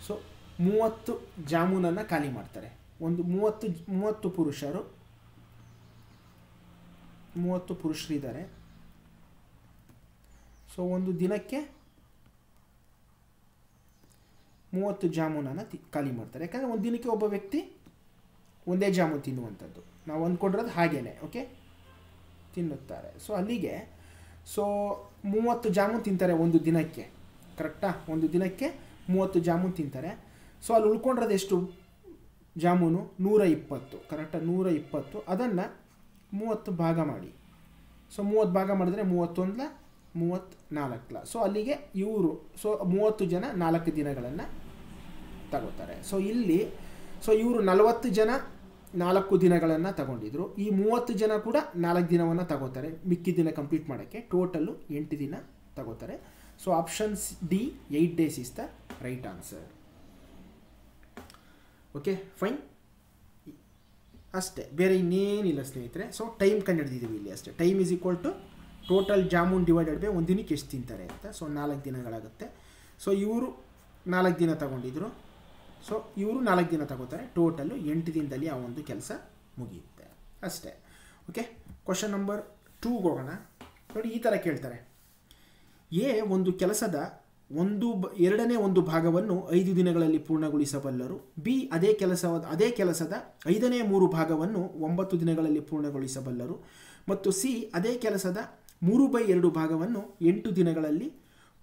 ಸೊ 30 ಜಾಮೂನನ್ನು ಖಾಲಿ ಮಾಡ್ತಾರೆ. ಒಂದು 30 ಪುರುಷರಿದ್ದಾರೆ. ಸೊ ಒಂದು ದಿನಕ್ಕೆ 30 ಜಾಮೂನನ್ನು ಖಾಲಿ ಮಾಡ್ತಾರೆ. ಯಾಕಂದರೆ ಒಂದು ದಿನಕ್ಕೆ ಒಬ್ಬ ವ್ಯಕ್ತಿ ಒಂದೇ ಜಾಮೂನ್ ತಿನ್ನುವಂಥದ್ದು ನಾವು ಅಂದ್ಕೊಂಡಿರೋದು ಹಾಗೇನೆ. ಓಕೆ, ತಿನ್ನುತ್ತಾರೆ. ಸೊ ಅಲ್ಲಿಗೆ 30 ಜಾಮೂನ್ ತಿಂತಾರೆ ಒಂದು ದಿನಕ್ಕೆ. ಕರೆಕ್ಟಾ? ಒಂದು ದಿನಕ್ಕೆ 30 ಜಾಮೂನ್ ತಿಂತಾರೆ. ಸೊ ಅಲ್ಲಿ ಉಳ್ಕೊಂಡಿರೋದು ಎಷ್ಟು ಜಾಮೂನು? 120. ಕರೆಕ್ಟಾ? 120. ಅದನ್ನು 30 ಭಾಗ ಮಾಡಿ. ಸೊ 30 ಭಾಗ ಮಾಡಿದ್ರೆ 31 34. ಸೊ ಅಲ್ಲಿಗೆ ಇವರು 30 ಜನ 4 ದಿನಗಳನ್ನು ತಗೋತಾರೆ. ಸೊ ಇವರು 40 ಜನ 4 ದಿನಗಳನ್ನು ತಗೊಂಡಿದ್ರು. ಈ 30 ಜನ ಕೂಡ 4 ದಿನವನ್ನು ತಗೋತಾರೆ ಮಿಕ್ಕಿ ದಿನ ಕಂಪ್ಲೀಟ್ ಮಾಡೋಕ್ಕೆ. ಟೋಟಲ್ಲು 8 ದಿನ ತಗೋತಾರೆ. So options D 8 days is the right answer. Okay, fine. ಅಷ್ಟೇ, ಬೇರೆ ಇನ್ನೇನಿಲ್ಲ ಸ್ನೇಹಿತರೆ. ಸೊ ಟೈಮ್ ಕಂಡುಹಿಡಿದಿದ್ದೀವಿ ಇಲ್ಲಿ ಅಷ್ಟೇ. Time is equal to total jamun divided by ಒಂದು ದಿನಕ್ಕೆ ಎಷ್ಟು ತಿಂತಾರೆ ಅಂತ. ಸೊ 4 ದಿನಗಳಾಗುತ್ತೆ. ಸೊ ಇವರು 4 ದಿನ ತಗೊಂಡಿದ್ರು. ಸೊ ಇವರು 4 ದಿನ ತಗೋತಾರೆ. ಟೋಟಲ್ಲು 8 ದಿನದಲ್ಲಿ ಆ ಒಂದು ಕೆಲಸ ಮುಗಿಯುತ್ತೆ ಅಷ್ಟೇ. ಓಕೆ, ಕ್ವಶನ್ ನಂಬರ್ 2 ಹೋಗೋಣ. ನೋಡಿ, ಈ ಥರ ಕೇಳ್ತಾರೆ. ಎ ಒಂದು ಕೆಲಸದ ಎರಡನೇ ಒಂದು ಭಾಗವನ್ನು 5 ದಿನಗಳಲ್ಲಿ ಪೂರ್ಣಗೊಳಿಸಬಲ್ಲರು. ಬಿ ಅದೇ ಕೆಲಸದ 5ನೇ 3 ಭಾಗವನ್ನು 9 ದಿನಗಳಲ್ಲಿ ಪೂರ್ಣಗೊಳಿಸಬಲ್ಲರು. ಮತ್ತು ಸಿ ಅದೇ ಕೆಲಸದ 3/2 ಭಾಗವನ್ನು 8 ದಿನಗಳಲ್ಲಿ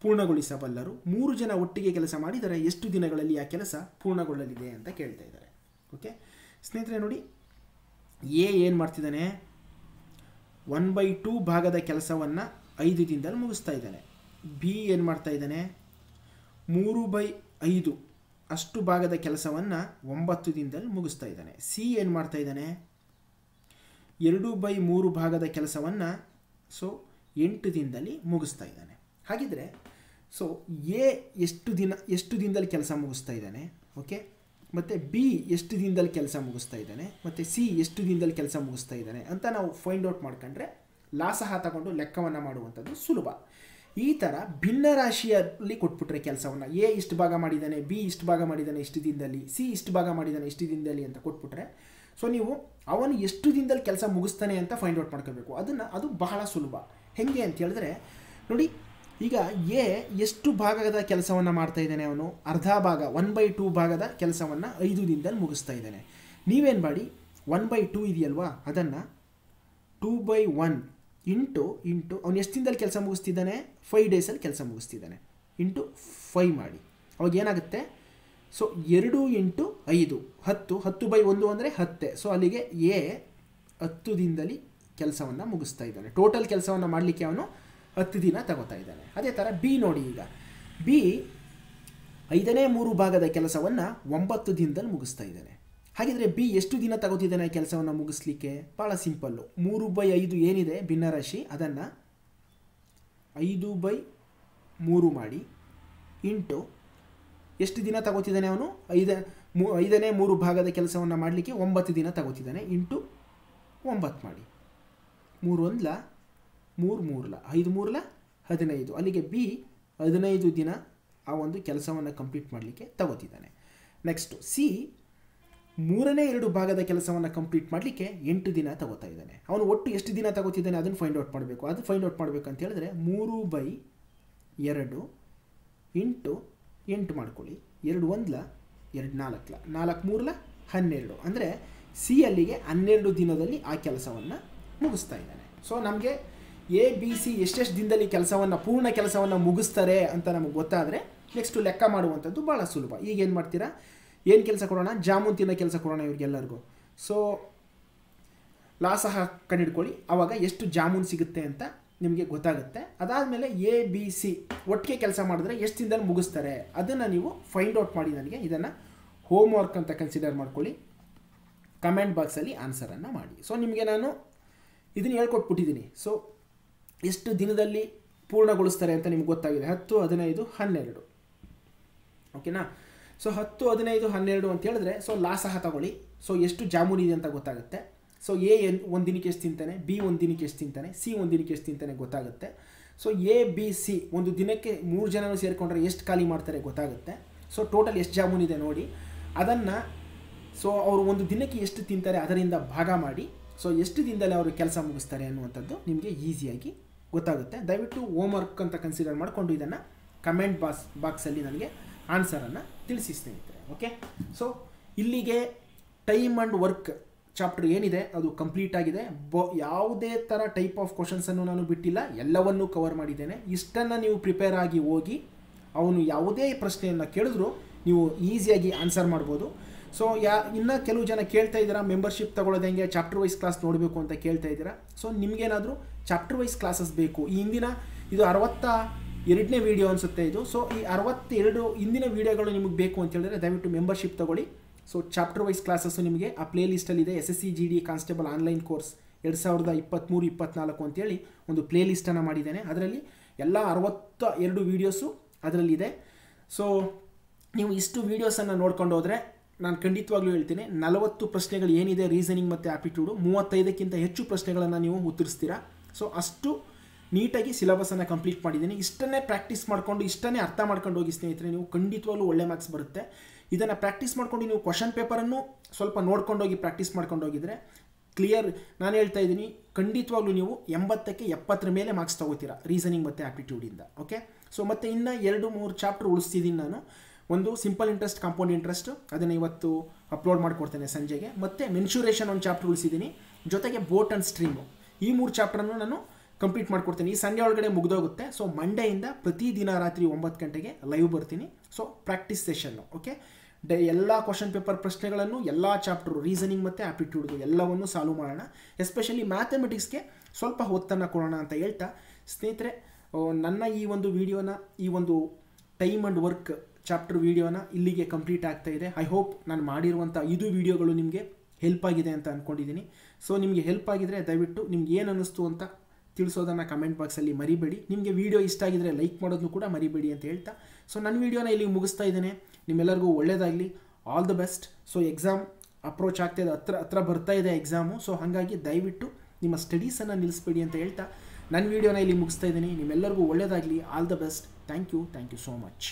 ಪೂರ್ಣಗೊಳಿಸಬಲ್ಲರು. 3 ಜನ ಒಟ್ಟಿಗೆ ಕೆಲಸ ಮಾಡಿದರೆ ಎಷ್ಟು ದಿನಗಳಲ್ಲಿ ಆ ಕೆಲಸ ಪೂರ್ಣಗೊಳ್ಳಲಿದೆ ಅಂತ ಕೇಳ್ತಾ ಇದ್ದಾರೆ. ಓಕೆ ಸ್ನೇಹಿತರೆ, ನೋಡಿ, ಎ ಏನು ಮಾಡ್ತಿದ್ದಾನೆ? 1/2 ಭಾಗದ ಕೆಲಸವನ್ನು 5 ದಿನದಲ್ಲಿ ಮುಗಿಸ್ತಾ ಇದ್ದಾನೆ. ಬಿ ಏನು ಮಾಡ್ತಾ ಇದ್ದಾನೆ? 3/5 ಅಷ್ಟು ಭಾಗದ ಕೆಲಸವನ್ನು 9 ದಿನದಲ್ಲಿ ಮುಗಿಸ್ತಾ ಇದ್ದಾನೆ. ಸಿ ಏನು ಮಾಡ್ತಾ ಇದ್ದಾನೆ? 2/3 ಭಾಗದ ಕೆಲಸವನ್ನು 8 ದಿನದಲ್ಲಿ ಮುಗಿಸ್ತಾ ಇದ್ದಾನೆ. ಹಾಗಿದ್ರೆ ಎ ಎಷ್ಟು ದಿನದಲ್ಲಿ ಕೆಲಸ ಮುಗಿಸ್ತಾ ಇದ್ದಾನೆ? ಓಕೆ, ಮತ್ತು ಬಿ ಎಷ್ಟು ದಿನದಲ್ಲಿ ಕೆಲಸ ಮುಗಿಸ್ತಾ ಇದ್ದಾನೆ, ಮತ್ತು ಸಿ ಎಷ್ಟು ದಿನದಲ್ಲಿ ಕೆಲಸ ಮುಗಿಸ್ತಾ ಇದ್ದಾನೆ ಅಂತ ನಾವು ಫೈಂಡ್ ಔಟ್ ಮಾಡ್ಕೊಂಡ್ರೆ ಲಾಸಹ ತಗೊಂಡು ಲೆಕ್ಕವನ್ನು ಮಾಡುವಂಥದ್ದು ಸುಲಭ. ಈ ಥರ ಭಿನ್ನ ರಾಶಿಯಲ್ಲಿ ಕೊಟ್ಬಿಟ್ರೆ ಕೆಲಸವನ್ನು ಎ ಇಷ್ಟು ಭಾಗ ಮಾಡಿದ್ದಾನೆ, ಬಿ ಇಷ್ಟು ಭಾಗ ಮಾಡಿದ್ದಾನೆ ಇಷ್ಟು ದಿನದಲ್ಲಿ, ಸಿ ಇಷ್ಟು ಭಾಗ ಮಾಡಿದ್ದಾನೆ ಇಷ್ಟು ದಿನದಲ್ಲಿ ಅಂತ ಕೊಟ್ಬಿಟ್ರೆ ನೀವು ಅವನು ಎಷ್ಟು ದಿನದಲ್ಲಿ ಕೆಲಸ ಮುಗಿಸ್ತಾನೆ ಅಂತ ಫೈಂಡ್ ಔಟ್ ಮಾಡ್ಕೋಬೇಕು. ಅದು ಬಹಳ ಸುಲಭ. ಹೇಗೆ ಅಂತ ಹೇಳಿದ್ರೆ ನೋಡಿ, ಈಗ ಎ ಎಷ್ಟು ಭಾಗದ ಕೆಲಸವನ್ನು ಮಾಡ್ತಾ ಇದ್ದಾನೆ? ಅವನು ಅರ್ಧ ಭಾಗ 1/2 ಭಾಗದ ಕೆಲಸವನ್ನು 5 ದಿನದಲ್ಲಿ ಮುಗಿಸ್ತಾ ಇದ್ದಾನೆ. ನೀವೇನು ಮಾಡಿ, 1/2 ಇದೆಯಲ್ವಾ, ಅದನ್ನು 2/1 ಇಂಟು ಅವನು ಎಷ್ಟು ದಿನದಲ್ಲಿ ಕೆಲಸ ಮುಗಿಸ್ತಿದ್ದಾನೆ? 5 ಡೇಸಲ್ಲಿ ಕೆಲಸ ಮುಗಿಸ್ತಿದ್ದಾನೆ. ಇಂಟು 5 ಮಾಡಿ. ಅವಾಗ ಏನಾಗುತ್ತೆ? 2 ಇಂಟು 5 10. 10/1 ಅಂದರೆ 10. ಅಲ್ಲಿಗೆ ಎ 10 ದಿನದಲ್ಲಿ ಕೆಲಸವನ್ನು ಮುಗಿಸ್ತಾ ಇದ್ದಾನೆ. ಟೋಟಲ್ ಕೆಲಸವನ್ನು ಮಾಡಲಿಕ್ಕೆ ಅವನು 10 ದಿನ ತಗೋತಾ ಇದ್ದಾನೆ. ಅದೇ ಥರ ಬಿ ನೋಡಿ, ಈಗ ಬಿ 5ನೇ 3 ಭಾಗದ ಕೆಲಸವನ್ನು 9 ದಿನದಲ್ಲಿ ಮುಗಿಸ್ತಾ ಇದ್ದಾನೆ. ಹಾಗಿದ್ರೆ ಬಿ ಎಷ್ಟು ದಿನ ತಗೋತಿದ್ದಾನೆ ಕೆಲಸವನ್ನು ಮುಗಿಸ್ಲಿಕ್ಕೆ? ಭಾಳ ಸಿಂಪಲ್ಲು. 3/5 ಏನಿದೆ ಭಿನ್ನರಾಶಿ, ಅದನ್ನು 5/3 ಮಾಡಿ ಇಂಟು ಎಷ್ಟು ದಿನ ತಗೋತಿದ್ದಾನೆ ಅವನು? 5ನೇ 3 ಭಾಗದ ಕೆಲಸವನ್ನು ಮಾಡಲಿಕ್ಕೆ 9 ದಿನ ತಗೋತಿದ್ದಾನೆ. ಇಂಟು 9 ಮಾಡಿ. 3 1 3 3 5 3 15. ಅಲ್ಲಿಗೆ ಬಿ 15 ದಿನ ಆ ಒಂದು ಕೆಲಸವನ್ನು ಕಂಪ್ಲೀಟ್ ಮಾಡಲಿಕ್ಕೆ ತಗೋತಿದ್ದಾನೆ. ನೆಕ್ಸ್ಟು ಸಿ 3ನೇ 2 ಭಾಗದ ಕೆಲಸವನ್ನು ಕಂಪ್ಲೀಟ್ ಮಾಡಲಿಕ್ಕೆ 8 ದಿನ ತಗೋತಾ ಇದ್ದಾನೆ. ಅವನು ಒಟ್ಟು ಎಷ್ಟು ದಿನ ತಗೋತಿದ್ದಾನೆ ಅದನ್ನು ಫೈಂಡ್ ಔಟ್ ಮಾಡಬೇಕು. ಅದು ಫೈಂಡ್ ಔಟ್ ಮಾಡಬೇಕು ಅಂತ ಹೇಳಿದ್ರೆ 3/2 ಇಂಟು 8 ಮಾಡ್ಕೊಳ್ಳಿ. 2 1 2 4 4 3 12. ಅಂದರೆ ಸಿ ಅಲ್ಲಿಗೆ 12 ದಿನದಲ್ಲಿ ಆ ಕೆಲಸವನ್ನು ಮುಗಿಸ್ತಾ ಇದ್ದಾನೆ. ನಮಗೆ ಎ ಬಿ ಸಿ ಎಷ್ಟೆಷ್ಟು ದಿನದಲ್ಲಿ ಪೂರ್ಣ ಕೆಲಸವನ್ನು ಮುಗಿಸ್ತಾರೆ ಅಂತ ನಮಗೆ ಗೊತ್ತಾದರೆ ನೆಕ್ಸ್ಟು ಲೆಕ್ಕ ಮಾಡುವಂಥದ್ದು ಭಾಳ ಸುಲಭ. ಈಗ ಏನು ಮಾಡ್ತೀರಾ? ಏನು ಕೆಲಸ ಕೊಡೋಣ? ಜಾಮೂನ್ ತಿನ್ನೋ ಕೆಲಸ ಕೊಡೋಣ ಇವ್ರಿಗೆಲ್ಲರಿಗೂ. ಲಾಸಹ ಕಂಡುಹಿಡ್ಕೊಳ್ಳಿ. ಆವಾಗ ಎಷ್ಟು ಜಾಮೂನ್ ಸಿಗುತ್ತೆ ಅಂತ ನಿಮಗೆ ಗೊತ್ತಾಗುತ್ತೆ. ಅದಾದಮೇಲೆ ಎ ಬಿ ಸಿ ಒಟ್ಟಿಗೆ ಕೆಲಸ ಮಾಡಿದ್ರೆ ಎಷ್ಟು ದಿನದಲ್ಲಿ ಮುಗಿಸ್ತಾರೆ ಅದನ್ನು ನೀವು ಫೈಂಡ್ ಔಟ್ ಮಾಡಿ ನನಗೆ ಇದನ್ನು ಹೋಮ್ ವರ್ಕ್ ಅಂತ ಕನ್ಸಿಡರ್ ಮಾಡ್ಕೊಳ್ಳಿ. ಕಮೆಂಟ್ ಬಾಕ್ಸಲ್ಲಿ ಆನ್ಸರನ್ನು ಮಾಡಿ. ಸೊ ನಿಮಗೆ ನಾನು ಇದನ್ನು ಹೇಳ್ಕೊಟ್ಬಿಟ್ಟಿದ್ದೀನಿ. ಸೊ ಎಷ್ಟು ದಿನದಲ್ಲಿ ಪೂರ್ಣಗೊಳಿಸ್ತಾರೆ ಅಂತ ನಿಮ್ಗೆ ಗೊತ್ತಾಗಿದೆ. 10, 15, 12 ಓಕೆನಾ. ಸೊ 10, 15, 12 ಅಂತ ಹೇಳಿದ್ರೆ ಸೊ ಲಾಸಹ ತಗೊಳ್ಳಿ. ಸೊ ಎಷ್ಟು ಜಾಮೂನ್ ಇದೆ ಅಂತ ಗೊತ್ತಾಗುತ್ತೆ. ಸೊ ಎ ಒಂದು ದಿನಕ್ಕೆ ಎಷ್ಟು ತಿಂತಾನೆ, ಬಿ ಒಂದು ದಿನಕ್ಕೆ ಎಷ್ಟು ತಿಂತಾನೆ, ಸಿ ಒಂದು ದಿನಕ್ಕೆ ಎಷ್ಟು ತಿಂತಾನೆ ಗೊತ್ತಾಗುತ್ತೆ. ಸೊ ಎ ಬಿ ಸಿ ಒಂದು ದಿನಕ್ಕೆ 3 ಜನರು ಸೇರಿಕೊಂಡ್ರೆ ಎಷ್ಟು ಖಾಲಿ ಮಾಡ್ತಾರೆ ಗೊತ್ತಾಗುತ್ತೆ. ಸೊ ಟೋಟಲ್ ಎಷ್ಟು ಜಾಮೂನ್ ಇದೆ ನೋಡಿ, ಅದನ್ನು ಸೊ ಅವರು ಒಂದು ದಿನಕ್ಕೆ ಎಷ್ಟು ತಿಂತಾರೆ ಅದರಿಂದ ಭಾಗ ಮಾಡಿ ಸೊ ಎಷ್ಟು ದಿನದಲ್ಲಿ ಅವರು ಕೆಲಸ ಮುಗಿಸ್ತಾರೆ ಅನ್ನುವಂಥದ್ದು ನಿಮಗೆ ಈಸಿಯಾಗಿ ಗೊತ್ತಾಗುತ್ತೆ. ದಯವಿಟ್ಟು ಹೋಮ್ ವರ್ಕ್ ಅಂತ ಕನ್ಸಿಡರ್ ಮಾಡಿಕೊಂಡು ಇದನ್ನು ಕಮೆಂಟ್ ಬಾಕ್ಸಲ್ಲಿ ನನಗೆ ಆನ್ಸರನ್ನು ತಿಳಿಸಿ ಸ್ನೇಹಿತರೆ. ಓಕೆ, ಸೊ ಇಲ್ಲಿಗೆ ಟೈಮ್ ಆ್ಯಂಡ್ ವರ್ಕ್ ಚಾಪ್ಟರ್ ಏನಿದೆ ಅದು ಕಂಪ್ಲೀಟ್ ಆಗಿದೆ. ಯಾವುದೇ ಥರ ಟೈಪ್ ಆಫ್ ಕ್ವಶನ್ಸನ್ನು ನಾನು ಬಿಟ್ಟಿಲ್ಲ, ಎಲ್ಲವನ್ನೂ ಕವರ್ ಮಾಡಿದ್ದೇನೆ. ಇಷ್ಟನ್ನು ನೀವು ಪ್ರಿಪೇರ್ ಆಗಿ ಹೋಗಿ ಅವನು ಯಾವುದೇ ಪ್ರಶ್ನೆಯನ್ನು ಕೇಳಿದ್ರು ನೀವು ಈಸಿಯಾಗಿ ಆನ್ಸರ್ ಮಾಡ್ಬೋದು. ಸೊ ಇನ್ನು ಕೆಲವು ಜನ ಕೇಳ್ತಾ ಇದ್ದೀರಾ ಮೆಂಬರ್ಶಿಪ್ ತಗೊಳ್ಳೋದು ಹೆಂಗೆ, ಚಾಪ್ಟರ್ ವೈಸ್ ಕ್ಲಾಸ್ ನೋಡಬೇಕು ಅಂತ ಕೇಳ್ತಾ ಇದ್ದೀರಾ. ಸೊ ನಿಮಗೇನಾದರೂ ಚಾಪ್ಟರ್ ವೈಸ್ ಕ್ಲಾಸಸ್ ಬೇಕು, ಈ ಹಿಂದಿನ ಇದು 62ನೇ ವೀಡಿಯೋ ಅನಿಸುತ್ತೆ ಇದು. ಸೊ ಈ 62 ಹಿಂದಿನ ವೀಡಿಯೋಗಳು ನಿಮಗೆ ಬೇಕು ಅಂತ ಹೇಳಿದ್ರೆ ದಯವಿಟ್ಟು ಮೆಂಬರ್ಶಿಪ್ ತಗೊಳ್ಳಿ. ಸೊ ಚಾಪ್ಟರ್ ವೈಸ್ ಕ್ಲಾಸಸ್ಸು ನಿಮಗೆ ಆ ಪ್ಲೇ ಲಿಸ್ಟಲ್ಲಿದೆ. SSC GD constable online course 2023-24 ಅಂತೇಳಿ ಒಂದು ಪ್ಲೇ ಲಿಸ್ಟನ್ನು ಮಾಡಿದ್ದೇನೆ. ಅದರಲ್ಲಿ ಎಲ್ಲ 62 ವೀಡಿಯೋಸು ಅದರಲ್ಲಿದೆ. ಸೊ ನೀವು ಇಷ್ಟು ವೀಡಿಯೋಸನ್ನು ನೋಡ್ಕೊಂಡು ಹೋದರೆ ನಾನು ಖಂಡಿತವಾಗ್ಲೂ ಹೇಳ್ತೀನಿ 40 ಪ್ರಶ್ನೆಗಳು ಏನಿದೆ ರೀಸನಿಂಗ್ ಮತ್ತು ಆಪ್ಟಿಟ್ಯೂಡು 35ಕ್ಕಿಂತ ಹೆಚ್ಚು ಪ್ರಶ್ನೆಗಳನ್ನು ನೀವು ಉತ್ತರಿಸ್ತೀರಾ. ಸೊ ಅಷ್ಟು ನೀಟಾಗಿ ಸಿಲೆಬಸನ್ನು ಕಂಪ್ಲೀಟ್ ಮಾಡಿದ್ದೀನಿ. ಇಷ್ಟನ್ನೇ ಪ್ರಾಕ್ಟೀಸ್ ಮಾಡಿಕೊಂಡು ಇಷ್ಟನ್ನೇ ಅರ್ಥ ಮಾಡ್ಕೊಂಡು ಹೋಗಿ ಸ್ನೇಹಿತರೆ, ನೀವು ಖಂಡಿತವಾಗ್ಲೂ ಒಳ್ಳೆ ಮಾರ್ಕ್ಸ್ ಬರುತ್ತೆ. ಇದನ್ನು ಪ್ರಾಕ್ಟೀಸ್ ಮಾಡ್ಕೊಂಡು ನೀವು ಕ್ವಶನ್ ಪೇಪರನ್ನು ಸ್ವಲ್ಪ ನೋಡ್ಕೊಂಡೋಗಿ ಪ್ರಾಕ್ಟೀಸ್ ಮಾಡ್ಕೊಂಡು ಹೋಗಿದ್ರೆ ಕ್ಲಿಯರ್, ನಾನು ಹೇಳ್ತಾ ಇದ್ದೀನಿ ಖಂಡಿತವಾಗ್ಲೂ ನೀವು 80ಕ್ಕೆ 70 ಮೇಲೆ ಮಾರ್ಕ್ಸ್ ತೊಗೋತೀರಾ ರೀಸನಿಂಗ್ ಮತ್ತು ಆಪ್ಟಿಟ್ಯೂಡಿಂದ. ಓಕೆ, ಸೊ ಮತ್ತು ಇನ್ನು 2-3 ಚಾಪ್ಟರ್ ಉಳಿಸ್ತಿದ್ದೀನಿ ನಾನು. ಒಂದು ಸಿಂಪಲ್ ಇಂಟ್ರೆಸ್ಟ್, ಕಾಂಪೌಂಡ್ ಇಂಟ್ರೆಸ್ಟ್, ಅದನ್ನು ಇವತ್ತು ಅಪ್ಲೋಡ್ ಮಾಡಿಕೊಡ್ತೇನೆ ಸಂಜೆಗೆ. ಮತ್ತು ಮೆನ್ಶೂರೇಷನ್ ಒಂದು ಚಾಪ್ಟರ್ ಉಳಿಸಿದ್ದೀನಿ, ಜೊತೆಗೆ ಬೋಟ್ ಆ್ಯಂಡ್ ಸ್ಟ್ರೀಮು ಈ 3 ಚಾಪ್ಟರನ್ನು ನಾನು ಕಂಪ್ಲೀಟ್ ಮಾಡಿಕೊಡ್ತೀನಿ. ಈ ಸಂಡೇ ಒಳಗಡೆ ಮುಗಿದೋಗುತ್ತೆ. ಸೊ ಮಂಡೆಯಿಂದ ಪ್ರತಿದಿನ ರಾತ್ರಿ 9 ಗಂಟೆಗೆ ಲೈವ್ ಬರ್ತೀನಿ. So practice session. ಓಕೆ, ಎಲ್ಲ ಕ್ವಶನ್ ಪೇಪರ್ ಪ್ರಶ್ನೆಗಳನ್ನು ಎಲ್ಲ ಚಾಪ್ಟರು ರೀಸನಿಂಗ್ ಮತ್ತು ಆಪ್ಟಿಟ್ಯೂಡ್ದು ಎಲ್ಲವನ್ನು ಸಾಲ್ವ್ ಮಾಡೋಣ. ಎಸ್ಪೆಷಲಿ ಮ್ಯಾಥಮೆಟಿಕ್ಸ್ಗೆ ಸ್ವಲ್ಪ ಹೊತ್ತನ್ನು ಕೊಡೋಣ ಅಂತ ಹೇಳ್ತಾ ಸ್ನೇಹಿತರೆ, ನನ್ನ ಈ ಒಂದು ವಿಡಿಯೋನ, ಈ ಒಂದು ಟೈಮ್ ಆ್ಯಂಡ್ ವರ್ಕ್ ಚಾಪ್ಟರ್ ವಿಡಿಯೋನ ಇಲ್ಲಿಗೆ ಕಂಪ್ಲೀಟ್ ಆಗ್ತಾ ಇದೆ. ಐ ಹೋಪ್ ನಾನು ಮಾಡಿರುವಂಥ 5 ವಿಡಿಯೋಗಳು ನಿಮಗೆ ಹೆಲ್ಪ್ ಆಗಿದೆ ಅಂತ ಅಂದ್ಕೊಂಡಿದ್ದೀನಿ. ಸೊ ನಿಮಗೆ ಹೆಲ್ಪ್ ಆಗಿದರೆ ದಯವಿಟ್ಟು ನಿಮ್ಗೆ ಏನು ಅನ್ನಿಸ್ತು ಅಂತ ತಿಳಿಸೋದನ್ನು ಕಮೆಂಟ್ ಬಾಕ್ಸಲ್ಲಿ ಮರಿಬೇಡಿ. ನಿಮಗೆ ವಿಡಿಯೋ ಇಷ್ಟ ಆಗಿದರೆ ಲೈಕ್ ಮಾಡೋದನ್ನು ಕೂಡ ಮರಿಬೇಡಿ ಅಂತ ಹೇಳ್ತಾ ಸೊ ನನ್ನ ವಿಡಿಯೋನ ಇಲ್ಲಿ ಮುಗಿಸ್ತಾ ಇದ್ದೇನೆ. ನಿಮ್ಮೆಲ್ಲರಿಗೂ ಒಳ್ಳೆಯದಾಗಲಿ, all the best. So exam approach ಆಗ್ತಾ ಇದೆ, ಹತ್ರ ಬರ್ತಾ ಇದೆ ಎಕ್ಸಾಮು. ಸೊ ಹಾಗಾಗಿ ದಯವಿಟ್ಟು ನಿಮ್ಮ ಸ್ಟಡೀಸನ್ನು ನಿಲ್ಲಿಸ್ಬೇಡಿ ಅಂತ ಹೇಳ್ತಾ ನನ್ನ ವಿಡಿಯೋನ ಇಲ್ಲಿ ಮುಗಿಸ್ತಾ ಇದ್ದೀನಿ. ನಿಮ್ಮೆಲ್ಲರಿಗೂ ಒಳ್ಳೆಯದಾಗಲಿ, all the best. Thank you so much.